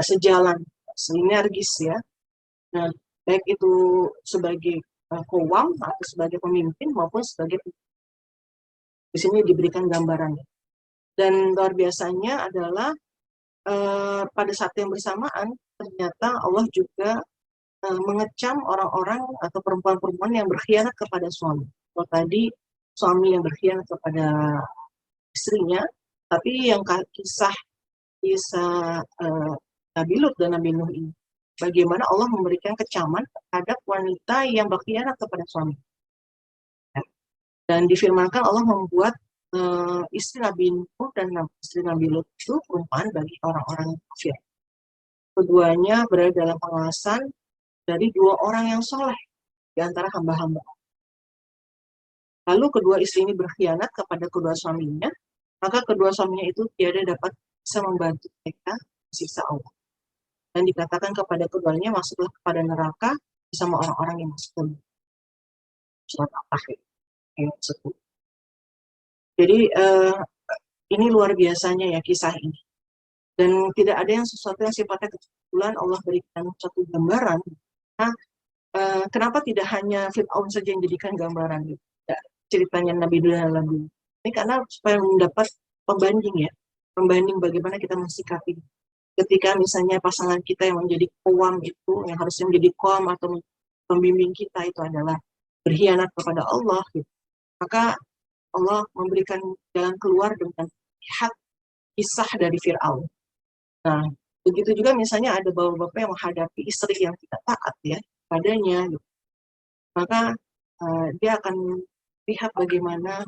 sejalan, sinergis ya. Nah, baik itu sebagai kowam atau sebagai pemimpin maupun sebagai di sini diberikan gambarannya. Dan luar biasanya adalah pada saat yang bersamaan ternyata Allah juga mengecam orang-orang atau perempuan-perempuan yang berkhianat kepada suami. Kalau tadi suami yang berkhianat kepada istrinya, tapi yang kisah Nabi Lut dan Nabi Nuh ini, bagaimana Allah memberikan kecaman terhadap wanita yang berkhianat kepada suami. Dan difirmankan Allah membuat istri Nabi Nuh dan istri Nabi Lut itu perumpamaan bagi orang-orang kafir. Keduanya berada dalam pengawasan dari dua orang yang soleh di antara hamba-hamba. Lalu kedua istri ini berkhianat kepada kedua suaminya, maka kedua suaminya itu tiada dapat bisa membantu mereka siksa Allah. Dan dikatakan kepada keduanya, masuklah kepada neraka bersama orang-orang yang masuk. Surat Al-Kahfi ayat 10. Jadi ini luar biasanya ya kisah ini. Dan tidak ada yang sesuatu yang sifatnya kebetulan Allah berikan satu gambaran. Nah, kenapa tidak hanya Fir'aun saja yang jadikan gambaran gitu? Ceritanya Nabi Dula dan Nabi. Ini karena supaya mendapat pembanding ya. Pembanding bagaimana kita mensikapi. Ketika misalnya pasangan kita yang menjadi qawam itu, yang harusnya menjadi qawam atau pembimbing kita itu adalah berkhianat kepada Allah, gitu. Maka Allah memberikan jalan keluar dengan lihat kisah dari Fir'aun. Nah, begitu juga misalnya ada bapak-bapak yang menghadapi istri yang tidak taat ya padanya, gitu. Maka dia akan lihat bagaimana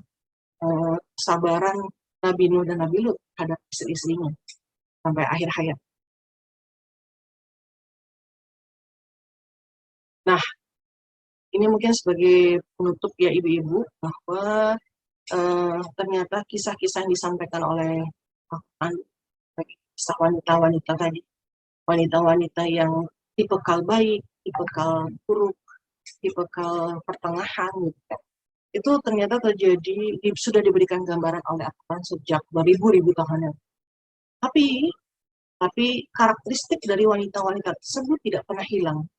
sabaran Nabi Nuh dan Nabi Lut terhadap istri-istrinya sampai akhir hayat. Nah, ini mungkin sebagai penutup ya ibu-ibu bahwa ternyata kisah-kisah yang disampaikan oleh Al-Quran, kisah wanita-wanita tadi, wanita-wanita yang tipikal baik, tipikal buruk, tipikal pertengahan, gitu. Itu ternyata terjadi, sudah diberikan gambaran oleh Al-Quran sejak beribu-ribu tahun yang. Tapi karakteristik dari wanita-wanita tersebut tidak pernah hilang.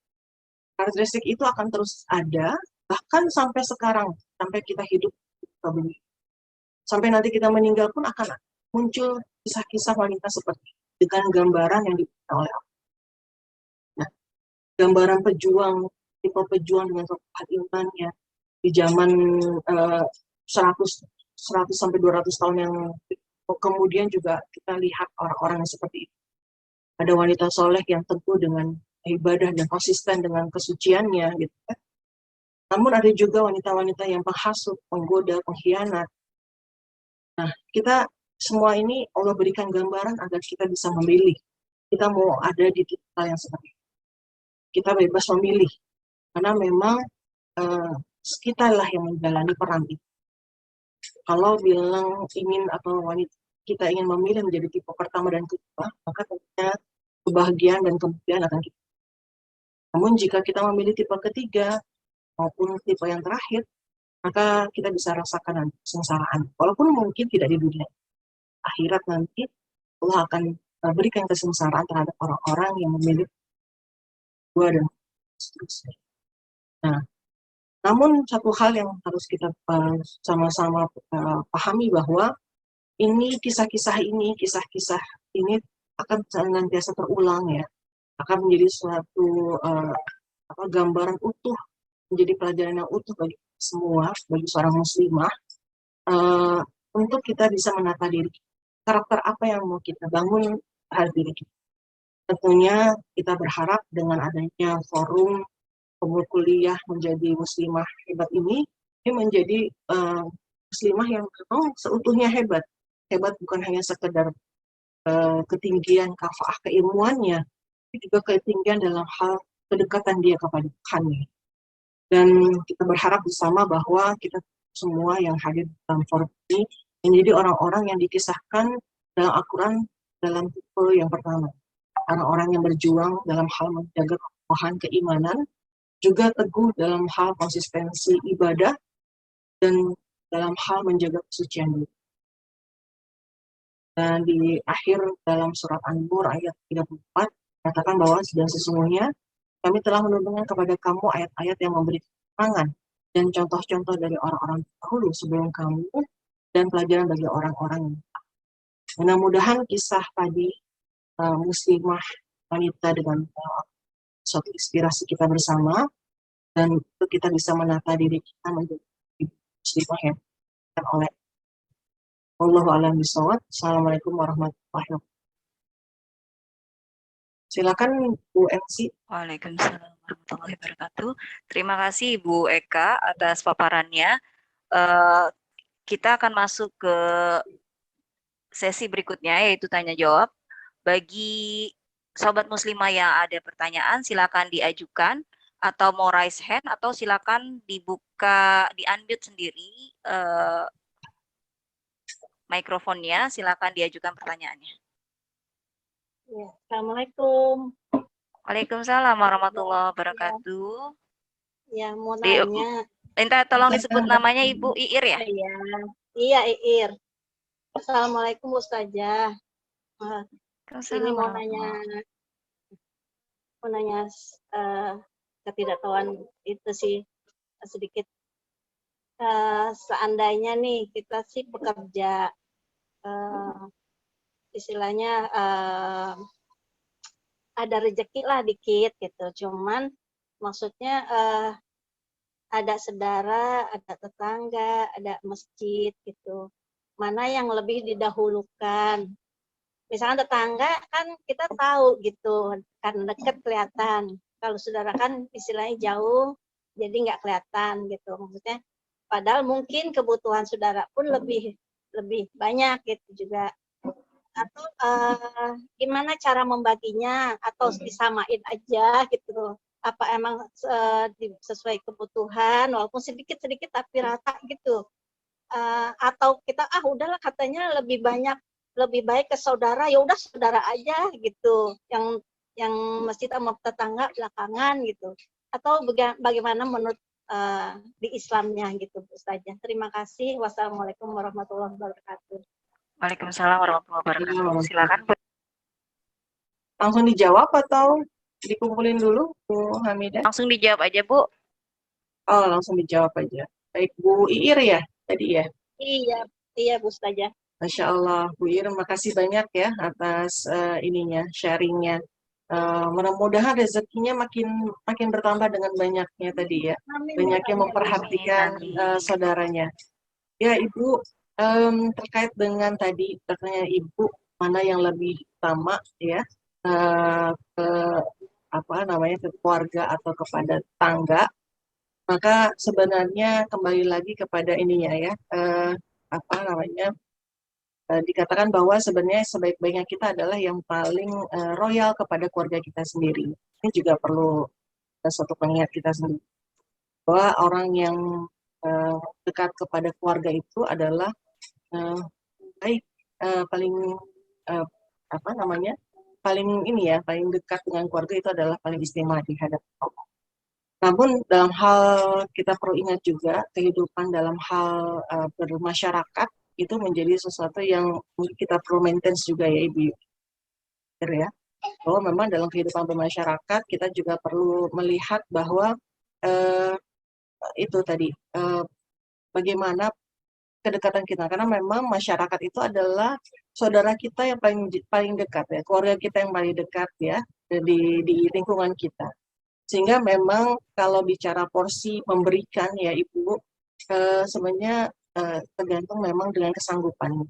Karakteristik itu akan terus ada, bahkan sampai sekarang, sampai kita hidup begini. Sampai nanti kita meninggal pun akan muncul kisah-kisah wanita seperti dengan gambaran yang diberikan oleh Allah. Nah, gambaran pejuang, tipe pejuang dengan kekuatan imannya di zaman 100 sampai 200 tahun yang kemudian juga kita lihat orang-orang yang seperti itu. Ada wanita soleh yang teguh dengan ibadah dan konsisten dengan kesuciannya, gitu. Namun ada juga wanita-wanita yang penghasut, penggoda, pengkhianat. Nah, kita semua ini Allah berikan gambaran agar kita bisa memilih. Kita mau ada di titik yang seperti itu. Kita bebas memilih. Karena memang kita lah yang menjalani peran itu. Kalau bilang ingin atau wanita kita ingin memilih menjadi tipe pertama dan kedua, maka tentunya kebahagiaan dan kemudian akan kita. Namun jika kita memilih tipe ketiga maupun tipe yang terakhir, maka kita bisa rasakan nanti kesengsaraan. Walaupun mungkin tidak di dunia, akhirat nanti Allah akan berikan kesengsaraan terhadap orang-orang yang memilih dua dan seterusnya. Nah, namun satu hal yang harus kita sama-sama pahami bahwa kisah-kisah ini akan senantiasa terulang ya, akan menjadi suatu gambaran utuh, menjadi pelajaran yang utuh bagi semua, bagi seorang muslimah, untuk kita bisa menata diri, karakter apa yang mau kita bangun terhadap diri kita. Tentunya kita berharap dengan adanya forum kuliah menjadi muslimah hebat ini menjadi muslimah yang memang seutuhnya hebat. Hebat bukan hanya sekedar ketinggian kafaah keilmuannya, tapi juga ketinggian dalam hal kedekatan dia kepada Tuhan. Dan kita berharap bersama bahwa kita semua yang hadir dalam forum ini menjadi orang-orang yang dikisahkan dalam Al-Quran dalam tipe yang pertama. Orang-orang yang berjuang dalam hal menjaga kekokohan keimanan, juga teguh dalam hal konsistensi ibadah, dan dalam hal menjaga kesucian diri. Dan di akhir dalam surat An-Nur ayat 34, katakan bahwa dan sesungguhnya kami telah menurunkan kepada kamu ayat-ayat yang memberi keterangan dan contoh-contoh dari orang-orang dahulu sebelum kamu dan pelajaran bagi orang-orang yang. Mudah-mudahan kisah tadi muslimah wanita dengan suatu inspirasi kita bersama, dan itu kita bisa menata diri kita menjadi muslimah yang oleh Wallahu a'lam bishawab. Assalamualaikum warahmatullahi wabarakatuh. Silakan Bu MC. Waalaikumsalam warahmatullahi wabarakatuh. Terima kasih Bu Eka atas paparannya. Kita akan masuk ke sesi berikutnya, yaitu tanya jawab. Bagi sobat muslimah yang ada pertanyaan, silakan diajukan atau mau raise hand, atau silakan dibuka, di-unmute sendiri mikrofonnya, silakan diajukan pertanyaannya. Ya, Assalamualaikum. Waalaikumsalam warahmatullahi wabarakatuh. Ya, mau nanya. Minta tolong disebut namanya Ibu Iir ya? Iya, Iir. Assalamualaikum Ustazah. Ini mau nanya ketidaktahuan itu sih sedikit. Seandainya nih kita sih bekerja, istilahnya ada rezeki lah dikit gitu. Cuman maksudnya ada saudara, ada tetangga, ada masjid gitu. Mana yang lebih didahulukan? Misalnya tetangga kan kita tahu gitu, karena dekat kelihatan. Kalau saudara kan istilahnya jauh, jadi nggak kelihatan gitu. Maksudnya, padahal mungkin kebutuhan saudara pun lebih banyak gitu juga. Atau gimana cara membaginya? Atau disamain aja gitu. Apa emang sesuai kebutuhan, walaupun sedikit-sedikit tapi rata gitu. Atau kita udahlah katanya lebih baik ke saudara, ya udah saudara aja gitu, yang masjid sama tetangga belakangan gitu, atau bagaimana menurut di Islamnya gitu Bu Ustazah. Terima kasih. Wassalamualaikum warahmatullahi wabarakatuh. Waalaikumsalam warahmatullahi wabarakatuh. Silakan Bu. Langsung dijawab atau dikumpulin dulu, Bu Hamidah? Langsung dijawab aja Bu. Oh, langsung dijawab aja. Baik, Bu Iir ya tadi ya? Iya Bu Ustazah. Masya Allah, Bu Ir, makasih banyak ya atas ininya, sharingnya. Mudah-mudahan rezekinya makin bertambah dengan banyaknya tadi ya. Amin. Banyak yang memperhatikan saudaranya. Ya Ibu, terkait dengan tadi pertanyaan Ibu, mana yang lebih utama ya, ke apa namanya, ke keluarga atau kepada tangga, maka sebenarnya kembali lagi kepada ininya ya, apa namanya, dikatakan bahwa sebenarnya sebaik-baiknya kita adalah yang paling royal kepada keluarga kita sendiri. Ini juga perlu suatu pengingat kita sendiri, bahwa orang yang dekat kepada keluarga itu adalah baik, paling apa namanya, paling ini ya, paling dekat dengan keluarga itu adalah paling istimewa di hadapan Allah. Namun dalam hal kita perlu ingat juga, kehidupan dalam hal bermasyarakat itu menjadi sesuatu yang kita perlu maintain juga ya Ibu ya, bahwa memang dalam kehidupan bermasyarakat kita juga perlu melihat bahwa itu tadi bagaimana kedekatan kita, karena memang masyarakat itu adalah saudara kita yang paling dekat ya, keluarga kita yang paling dekat ya di lingkungan kita. Sehingga memang kalau bicara porsi memberikan ya Ibu, sebenarnya tergantung memang dengan kesanggupan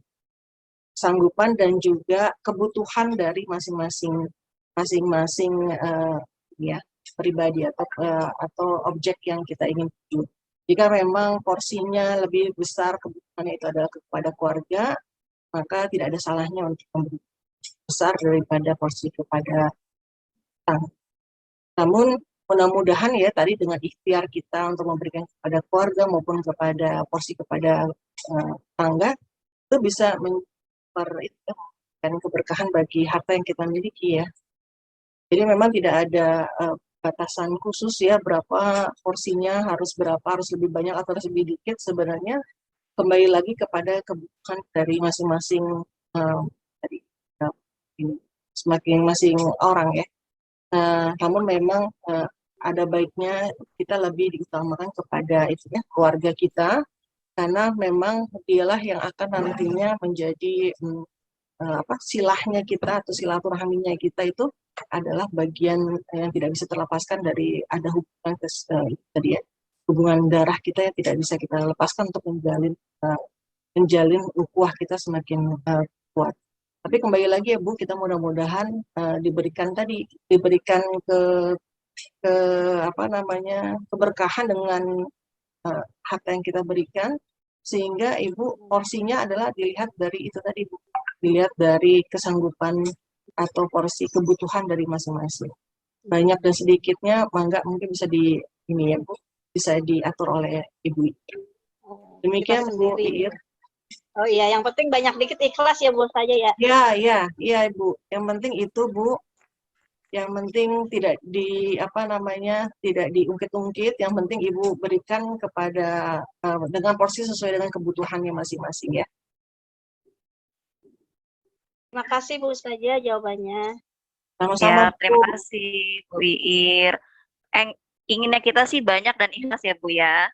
dan juga kebutuhan dari masing-masing ya pribadi atau objek yang kita ingin tuju. Jika memang porsinya lebih besar, kebutuhannya itu adalah kepada keluarga, maka tidak ada salahnya untuk memberi besar daripada porsi kepada tangga. Namun mudah-mudahan ya tadi dengan ikhtiar kita untuk memberikan kepada keluarga maupun kepada porsi kepada tangga, itu bisa memberikan keberkahan bagi harta yang kita miliki ya. Jadi memang tidak ada batasan khusus ya, berapa porsinya, harus berapa, harus lebih banyak atau harus lebih dikit. Sebenarnya kembali lagi kepada kebutuhan dari masing-masing masing orang ya. Namun memang ada baiknya kita lebih diutamakan kepada itu ya, keluarga kita, karena memang dialah yang akan nantinya menjadi silahnya kita atau silaturahminya kita itu adalah bagian yang tidak bisa terlepaskan dari ada hubungan tadi ya, hubungan darah kita yang tidak bisa kita lepaskan untuk menjalin ukhuwah kita semakin kuat. Tapi kembali lagi ya Bu, kita mudah-mudahan diberikan ke apa namanya, keberkahan dengan harta yang kita berikan, sehingga Ibu porsinya adalah dilihat dari itu tadi Bu, dilihat dari kesanggupan atau porsi kebutuhan dari masing-masing. Banyak dan sedikitnya mangga mungkin bisa ini ya Bu, bisa diatur oleh Ibu. Demikian Bu Iir. Oh iya, yang penting banyak dikit ikhlas ya Bu saja ya. Iya Ibu. Yang penting itu Bu. Yang penting tidak tidak diungkit-ungkit. Yang penting Ibu berikan kepada dengan porsi sesuai dengan kebutuhannya masing-masing ya. Terima kasih Bu Ustazah jawabannya. Sama-sama. Ya, terima kasih Bu Iir. Inginnya kita sih banyak dan ikhlas ya Bu ya.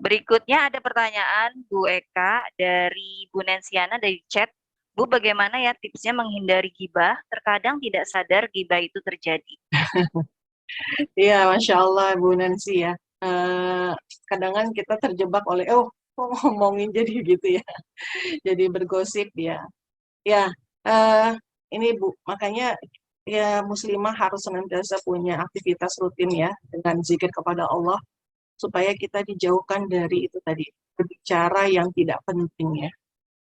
Berikutnya ada pertanyaan Bu Eka dari Bu Nensiana dari chat. Bu, bagaimana ya tipsnya menghindari gibah? Terkadang tidak sadar gibah itu terjadi. Iya, Masya Allah, Bu Nancy ya. Eh, Kadang kan kita terjebak oleh, oh, kok ngomongin jadi gitu ya. Jadi bergosip ya. Ya, eh, ini Bu, makanya ya muslimah harus senantiasa punya aktivitas rutin ya dengan zikir kepada Allah supaya kita dijauhkan dari itu tadi berbicara yang tidak penting ya,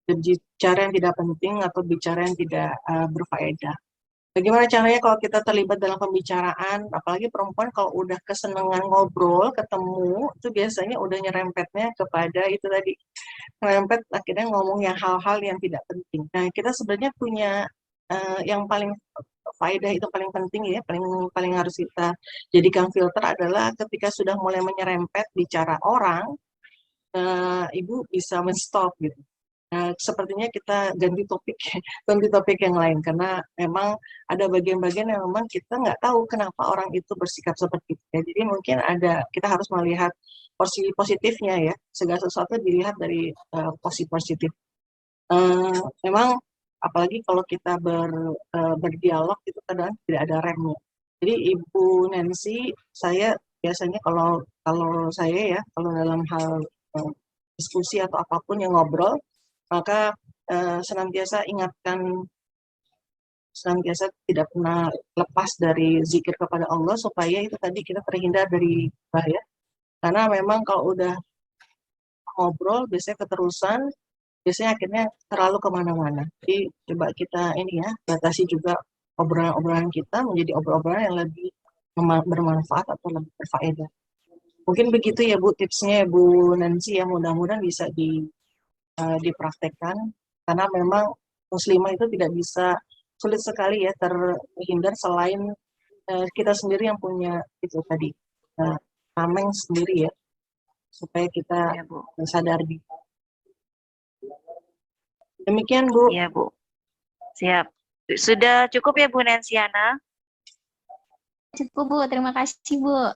berbicara yang tidak penting atau bicara yang tidak berfaedah. Bagaimana caranya kalau kita terlibat dalam pembicaraan, apalagi perempuan kalau udah kesenangan ngobrol, ketemu, itu biasanya udah nyerempetnya kepada itu tadi, nyerempet akhirnya ngomong yang hal-hal yang tidak penting. Nah, kita sebenarnya punya yang paling faedah itu paling penting ya, paling paling harus kita jadikan filter adalah ketika sudah mulai menyerempet bicara orang, ibu bisa menstop gitu. Nah, sepertinya kita ganti topik, ganti topik yang lain karena memang ada bagian-bagian yang memang kita nggak tahu kenapa orang itu bersikap seperti itu. Ya, jadi mungkin kita harus melihat porsi positifnya ya, segala sesuatu dilihat dari porsi positif. Memang apalagi kalau kita berdialog itu kadang tidak ada remnya. Jadi Ibu Nancy, saya biasanya kalau kalau saya ya, kalau dalam hal eh, diskusi atau apapun yang ngobrol, maka senantiasa ingatkan, senantiasa tidak pernah lepas dari zikir kepada Allah supaya itu tadi kita terhindar dari bahaya. Karena memang kalau udah ngobrol biasanya keterusan, biasanya akhirnya terlalu kemana-mana. Jadi coba kita ini ya, batasi juga obrolan-obrolan kita menjadi obrolan yang lebih bermanfaat atau lebih berfaedah. Mungkin begitu ya Bu tipsnya ya Bu Nancy ya, mudah-mudahan bisa dipraktekkan karena memang muslimah itu tidak bisa, sulit sekali ya terhindar selain kita sendiri yang punya itu tadi tameng sendiri ya supaya kita Ya, Bu. sadar diri. Demikian Bu. Iya, Bu. Siap. Sudah cukup ya, Bu Nansiana? Cukup, Bu. Terima kasih, Bu.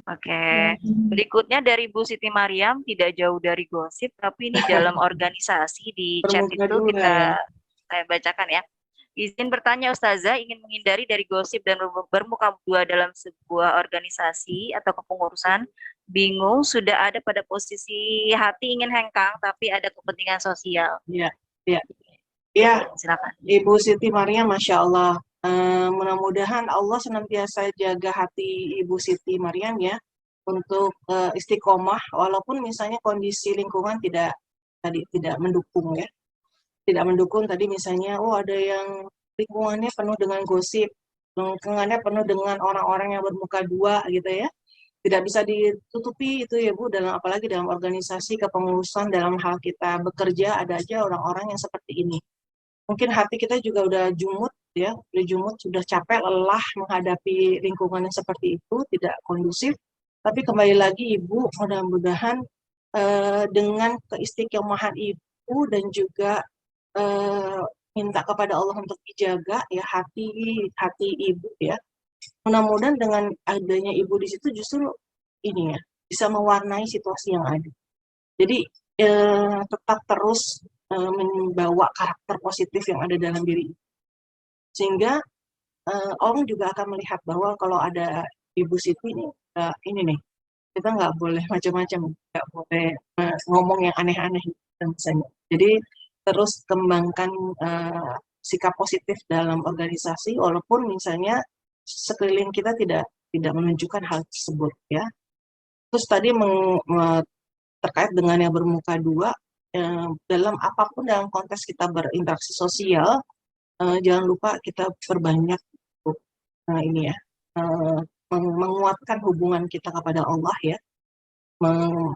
Oke. Berikutnya dari Bu Siti Mariam, tidak jauh dari gosip, tapi ini dalam organisasi di chat Bermuka itu dua ya. saya bacakan ya. Izin bertanya Ustazah, ingin menghindari dari gosip dan bermuka dua dalam sebuah organisasi atau kepengurusan. Bingung, sudah ada pada posisi hati ingin hengkang, tapi ada kepentingan sosial. Iya, iya. Ya, Silakan. Ibu Siti Maria, Masya Allah. Mudah-mudahan Allah senantiasa jaga hati Ibu Siti Mariam ya untuk istiqomah walaupun misalnya kondisi lingkungan tidak mendukung ya, tidak mendukung tadi misalnya ada yang lingkungannya penuh dengan gosip, lingkungannya penuh dengan orang-orang yang bermuka dua gitu ya, tidak bisa ditutupi itu ya Bu, dalam apalagi dalam organisasi kepengurusan, dalam hal kita bekerja ada aja orang-orang yang seperti ini. Mungkin hati kita juga udah jumut ya, udah jumut, sudah capek, lelah menghadapi lingkungan yang seperti itu, tidak kondusif. Tapi kembali lagi Ibu, mudah-mudahan dengan keistiqomahan Ibu dan juga minta kepada Allah untuk dijaga ya hati Ibu ya. Mudah-mudahan dengan adanya Ibu di situ justru ini ya, bisa mewarnai situasi yang ada. Jadi tetap terus membawa karakter positif yang ada dalam diri. Sehingga orang juga akan melihat bahwa kalau ada Ibu Siti ini nih, kita nggak boleh macam-macam, nggak boleh ngomong yang aneh-aneh misalnya. Jadi terus kembangkan sikap positif dalam organisasi, walaupun misalnya sekeliling kita tidak menunjukkan hal tersebut ya. Terus tadi terkait dengan yang bermuka dua, dalam apapun dalam konteks kita berinteraksi sosial, jangan lupa kita perbanyak ini ya, menguatkan hubungan kita kepada Allah ya.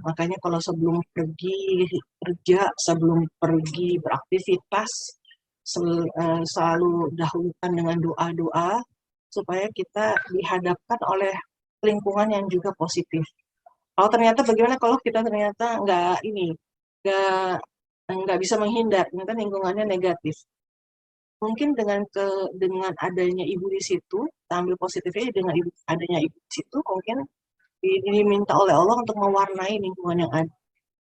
Makanya kalau sebelum pergi kerja, sebelum pergi beraktivitas, selalu dahulukan dengan doa-doa supaya kita dihadapkan oleh lingkungan yang juga positif. Kalau ternyata bagaimana kalau kita ternyata nggak nggak bisa menghindar, ternyata lingkungannya negatif. Mungkin dengan adanya ibu di situ, kita ambil positifnya dengan adanya ibu di situ, mungkin diminta oleh Allah untuk mewarnai lingkungan yang ada.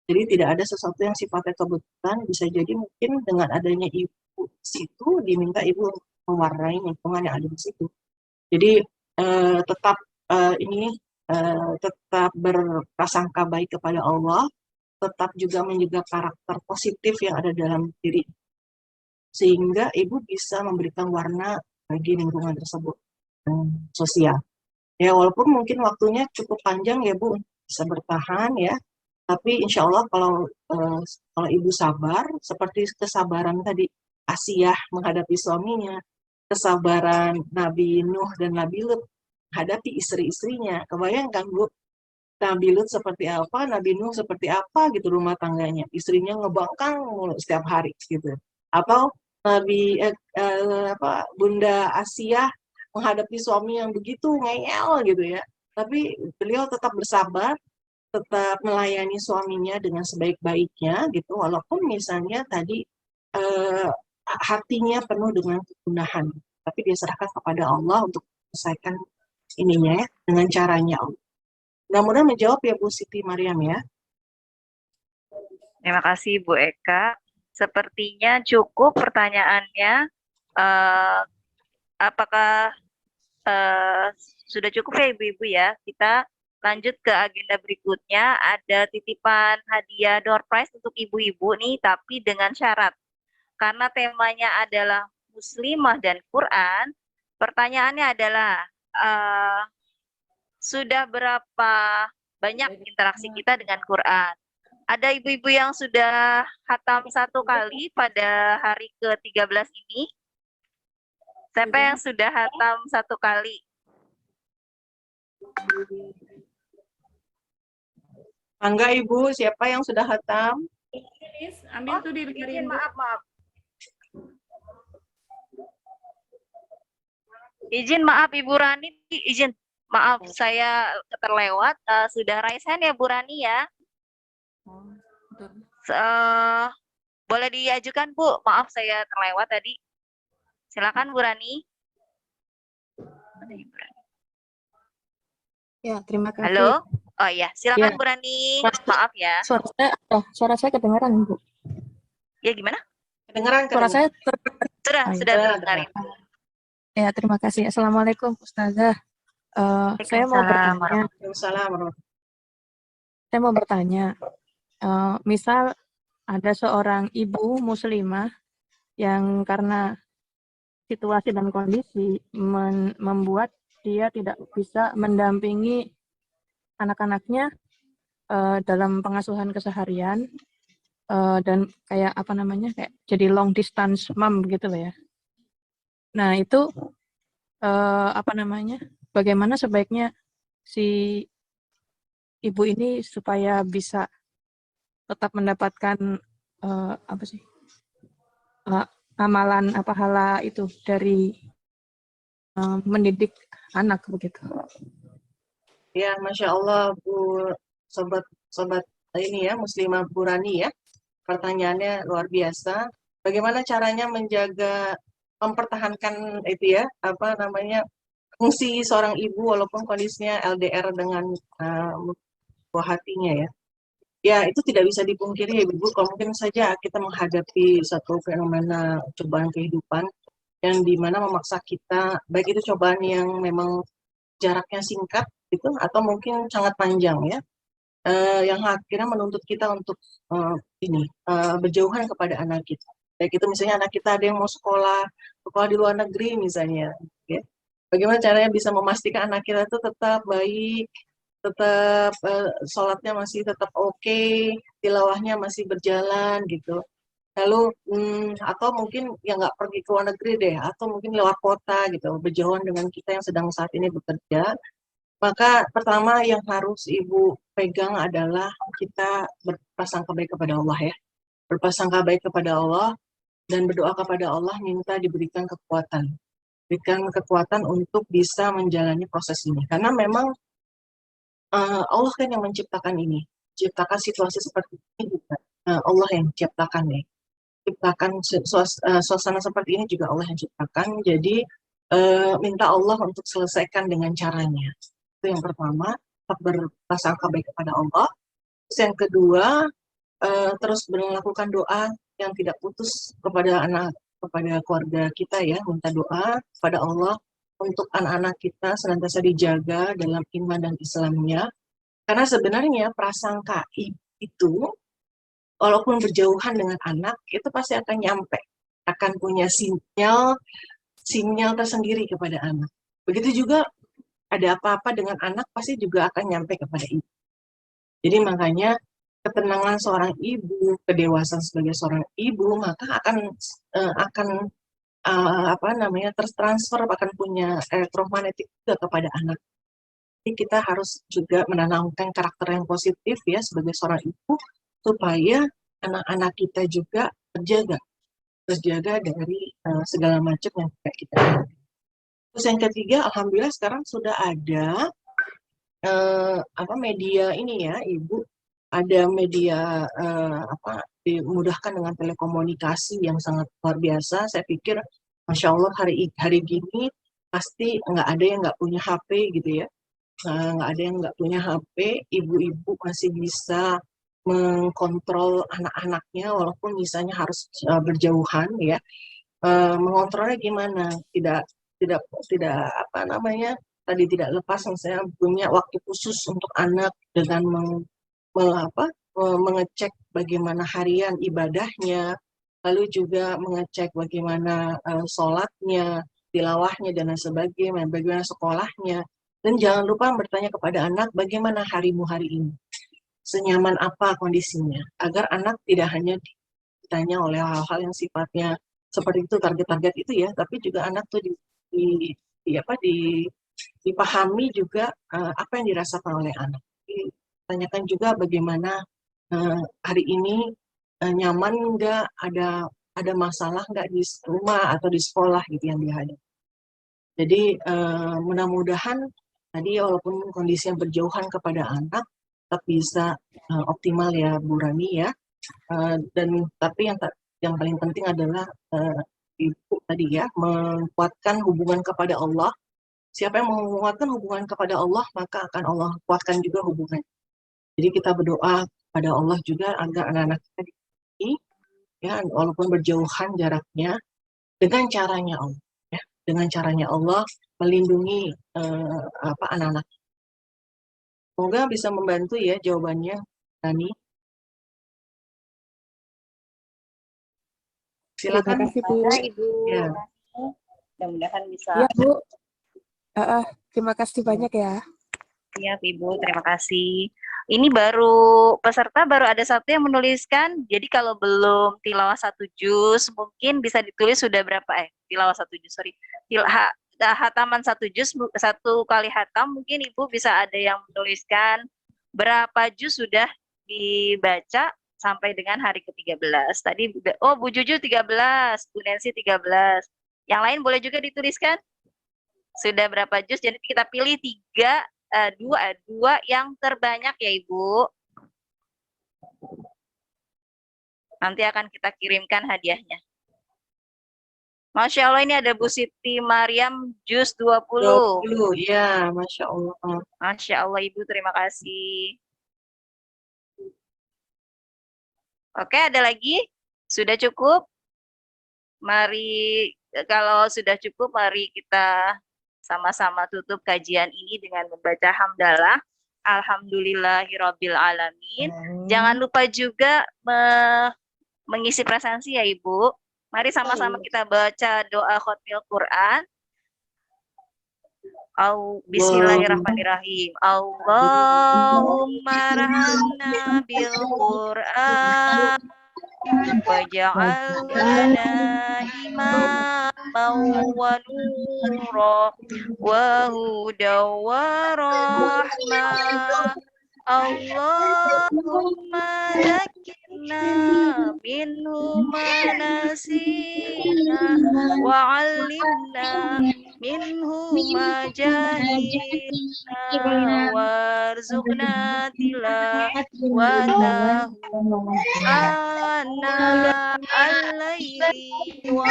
Jadi tidak ada sesuatu yang sifatnya kebetulan, bisa jadi mungkin dengan adanya ibu di situ, diminta ibu untuk mewarnai lingkungan yang ada di situ. Jadi tetap ini tetap berprasangka baik kepada Allah, tetap juga menjaga karakter positif yang ada dalam diri, sehingga ibu bisa memberikan warna bagi lingkungan tersebut, sosial. Ya, walaupun mungkin waktunya cukup panjang ya Bu, bisa bertahan ya, tapi insya Allah kalau ibu sabar, seperti kesabaran tadi Asiyah menghadapi suaminya, kesabaran Nabi Nuh dan Nabi Lut menghadapi istri-istrinya, kebayangkan Bu, Nabi Lut seperti apa, Nabi Nuh seperti apa gitu rumah tangganya, istrinya ngebangkang mulu setiap hari gitu. Atau Bunda Asiyah menghadapi suami yang begitu ngeyel gitu ya. Tapi beliau tetap bersabar, tetap melayani suaminya dengan sebaik-baiknya gitu, walaupun misalnya tadi hatinya penuh dengan kegunahan, tapi dia serahkan kepada Allah untuk menyelesaikan ininya ya, dengan caranya Allah. Mudah-mudahan menjawab ya Bu Siti Mariam ya. Terima kasih Bu Eka. Sepertinya cukup pertanyaannya. Apakah sudah cukup ya Ibu-Ibu ya? Kita lanjut ke agenda berikutnya. Ada titipan hadiah door prize untuk Ibu-Ibu nih, tapi dengan syarat. Karena temanya adalah Muslimah dan Quran, pertanyaannya adalah sudah berapa banyak interaksi kita dengan Quran? Ada ibu-ibu yang sudah khatam 1 kali pada hari ke-13 ini? Siapa yang sudah khatam 1 kali? Angga Ibu, siapa yang sudah khatam? Ambil tuh di Izin, maaf. Izin, maaf Ibu Rani, izin. Maaf, saya terlewat. Sudah raise hand ya Bu Rani ya? Boleh diajukan Bu, maaf saya terlewat tadi. Silakan Bu Rani. Ya, terima kasih. Halo? Oh iya, silakan Ya. Bu Rani. Maaf ya. Suara saya kedengaran, Bu. Ya gimana? Kedengeran Suara saya Sudah terdengar. Ya, terima kasih. Assalamualaikum, Ustazah. Saya mau bertanya. Saya mau bertanya. Misal ada seorang ibu muslimah yang karena situasi dan kondisi membuat dia tidak bisa mendampingi anak-anaknya dalam pengasuhan keseharian dan kayak kayak jadi long distance mom gitu loh ya. Nah itu bagaimana sebaiknya si ibu ini supaya bisa tetap mendapatkan amalan pahala itu dari mendidik anak begitu. Ya, Masya Allah Bu, sobat ini ya, Muslimah Bu Rani ya. Pertanyaannya luar biasa. Bagaimana caranya mempertahankan itu ya, fungsi seorang ibu walaupun kondisinya LDR dengan buah hatinya ya. Ya, itu tidak bisa dipungkiri ya Ibu, kalau mungkin saja kita menghadapi satu fenomena cobaan kehidupan yang dimana memaksa kita, baik itu cobaan yang memang jaraknya singkat gitu, atau mungkin sangat panjang ya, yang akhirnya menuntut kita untuk berjauhan kepada anak kita. Baik itu misalnya anak kita ada yang mau sekolah di luar negeri misalnya, ya. Bagaimana caranya bisa memastikan anak kita itu tetap baik, tetap sholatnya masih tetap oke, tilawahnya masih berjalan gitu. Lalu atau mungkin yang nggak pergi ke luar negeri deh, atau mungkin lewat kota gitu, berjauhan dengan kita yang sedang saat ini bekerja. Maka pertama yang harus Ibu pegang adalah kita berprasangka baik kepada Allah ya. Berprasangka baik kepada Allah dan berdoa kepada Allah minta diberikan kekuatan. Berikan kekuatan untuk bisa menjalani proses ini. Karena memang Allah kan yang menciptakan ini. Ciptakan situasi seperti ini juga. Allah yang menciptakan ya. Ciptakan suasana seperti ini juga Allah yang ciptakan. Jadi minta Allah untuk selesaikan dengan caranya. Itu yang pertama, tetap berprasangka baik kepada Allah. Terus yang kedua, terus melakukan doa yang tidak putus kepada kepada keluarga kita ya, minta doa kepada Allah untuk anak-anak kita senantiasa dijaga dalam iman dan Islamnya. Karena sebenarnya prasangka itu, walaupun berjauhan dengan anak, itu pasti akan nyampe, akan punya sinyal tersendiri kepada anak. Begitu juga ada apa-apa dengan anak, pasti juga akan nyampe kepada ibu. Jadi makanya ketenangan seorang ibu, kedewasaan sebagai seorang ibu, maka akan tertransfer, akan punya elektromagnetik juga kepada anak. Jadi kita harus juga menanamkan karakter yang positif ya sebagai seorang ibu, supaya anak-anak kita juga terjaga dari segala macam yang kayak kita. Terus yang ketiga, alhamdulillah sekarang sudah ada media ini ya, Ibu, ada media dimudahkan dengan telekomunikasi yang sangat luar biasa. Saya pikir, masya Allah hari gini pasti nggak ada yang nggak punya HP gitu ya. Nggak ada yang nggak punya HP. Ibu-ibu masih bisa mengkontrol anak-anaknya walaupun misalnya harus berjauhan ya. Mengontrolnya gimana? Tidak lepas saya punya waktu khusus untuk anak dengan mengecek bagaimana harian ibadahnya, lalu juga mengecek bagaimana sholatnya, tilawahnya dan lain sebagainya, bagaimana sekolahnya, dan jangan lupa bertanya kepada anak bagaimana harimu hari ini, senyaman apa kondisinya, agar anak tidak hanya ditanya oleh hal-hal yang sifatnya seperti itu, target-target itu ya, tapi juga anak tuh dipahami juga apa yang dirasakan oleh anak. Tanyakan juga bagaimana hari ini nyaman nggak, ada masalah nggak di rumah atau di sekolah gitu yang dihadapi. Jadi mudah-mudahan tadi walaupun kondisi yang berjauhan kepada anak tetap bisa optimal ya Bu Rani ya. Tapi yang paling penting adalah Ibu tadi ya, menguatkan hubungan kepada Allah. Siapa yang menguatkan hubungan kepada Allah, maka akan Allah kuatkan juga hubungan. Jadi kita berdoa pada Allah juga agar anak-anak kita diberkati, ya, walaupun berjauhan jaraknya, dengan caranya Allah, ya, dengan caranya Allah melindungi anak-anak. Semoga bisa membantu ya jawabannya, Tani. Silakan. Terima kasih, Bu. Ibu. Ya. Mudah-mudahan bisa. Ya, Bu. Terima kasih banyak ya. Iya, Ibu. Terima kasih. Ini peserta baru ada satu yang menuliskan. Jadi kalau belum tilawah 1 juz, mungkin bisa ditulis sudah berapa tilawah 1 juz, sorry. Hataman 1 juz, 1 kali hatam, mungkin Ibu bisa ada yang menuliskan berapa juz sudah dibaca sampai dengan hari ke-13. Tadi, Bu Juju 13, Bu Nancy 13. Yang lain boleh juga dituliskan? Sudah berapa juz? Jadi kita pilih 2 yang terbanyak ya Ibu. Nanti akan kita kirimkan hadiahnya. Masya Allah, ini ada Bu Siti Mariam juz 20. 20, ya, Masya Allah. Masya Allah Ibu, terima kasih. Oke, ada lagi? Sudah cukup? Mari, kalau sudah cukup, mari kita sama-sama tutup kajian ini dengan membaca hamdalah. Alhamdulillahirabbil alamin. Jangan lupa juga mengisi presensi ya Ibu. Mari sama-sama kita baca doa khotmil Quran. Bismillahirrahmanirrahim. Allahumma rahamna bil Quran waj'al lana imaman wa nura wa hudaw wa rahmah. Allahumma zakirna minhu ma nasina wa 'allimna minhu ma jahilna warzuqna tilawatahu ana al-laili wa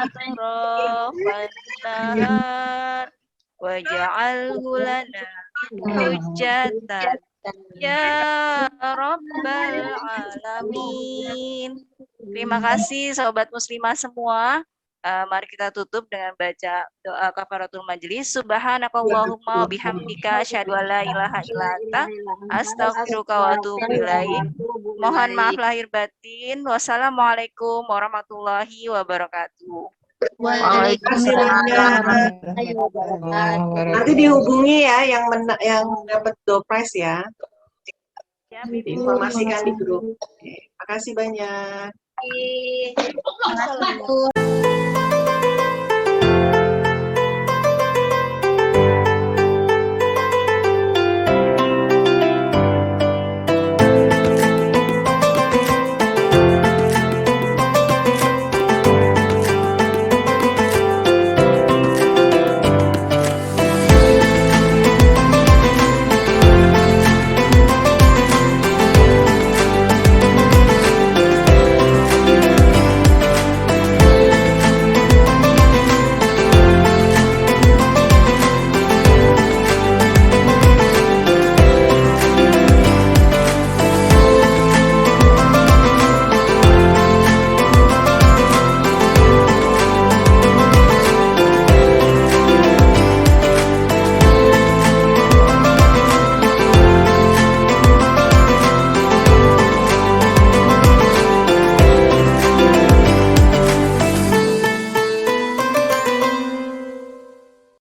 atrafan nahar waj'alhu lana hujjatan ya Rabbal Alamin. Terima kasih Sobat Muslimah semua. Mari kita tutup dengan baca doa kafaratul majelis. Subhanakallahumma wa bihamdika asyhadu an la ilaha illa anta astaghfiruka wa atubu ilaik. Mohon maaf lahir batin. Wassalamualaikum warahmatullahi wabarakatuh. Waalaikumsalam. Nanti dihubungi ya yang dapat door prize ya. Diinformasikan di grup. Oke, makasih banyak. Terima kasih.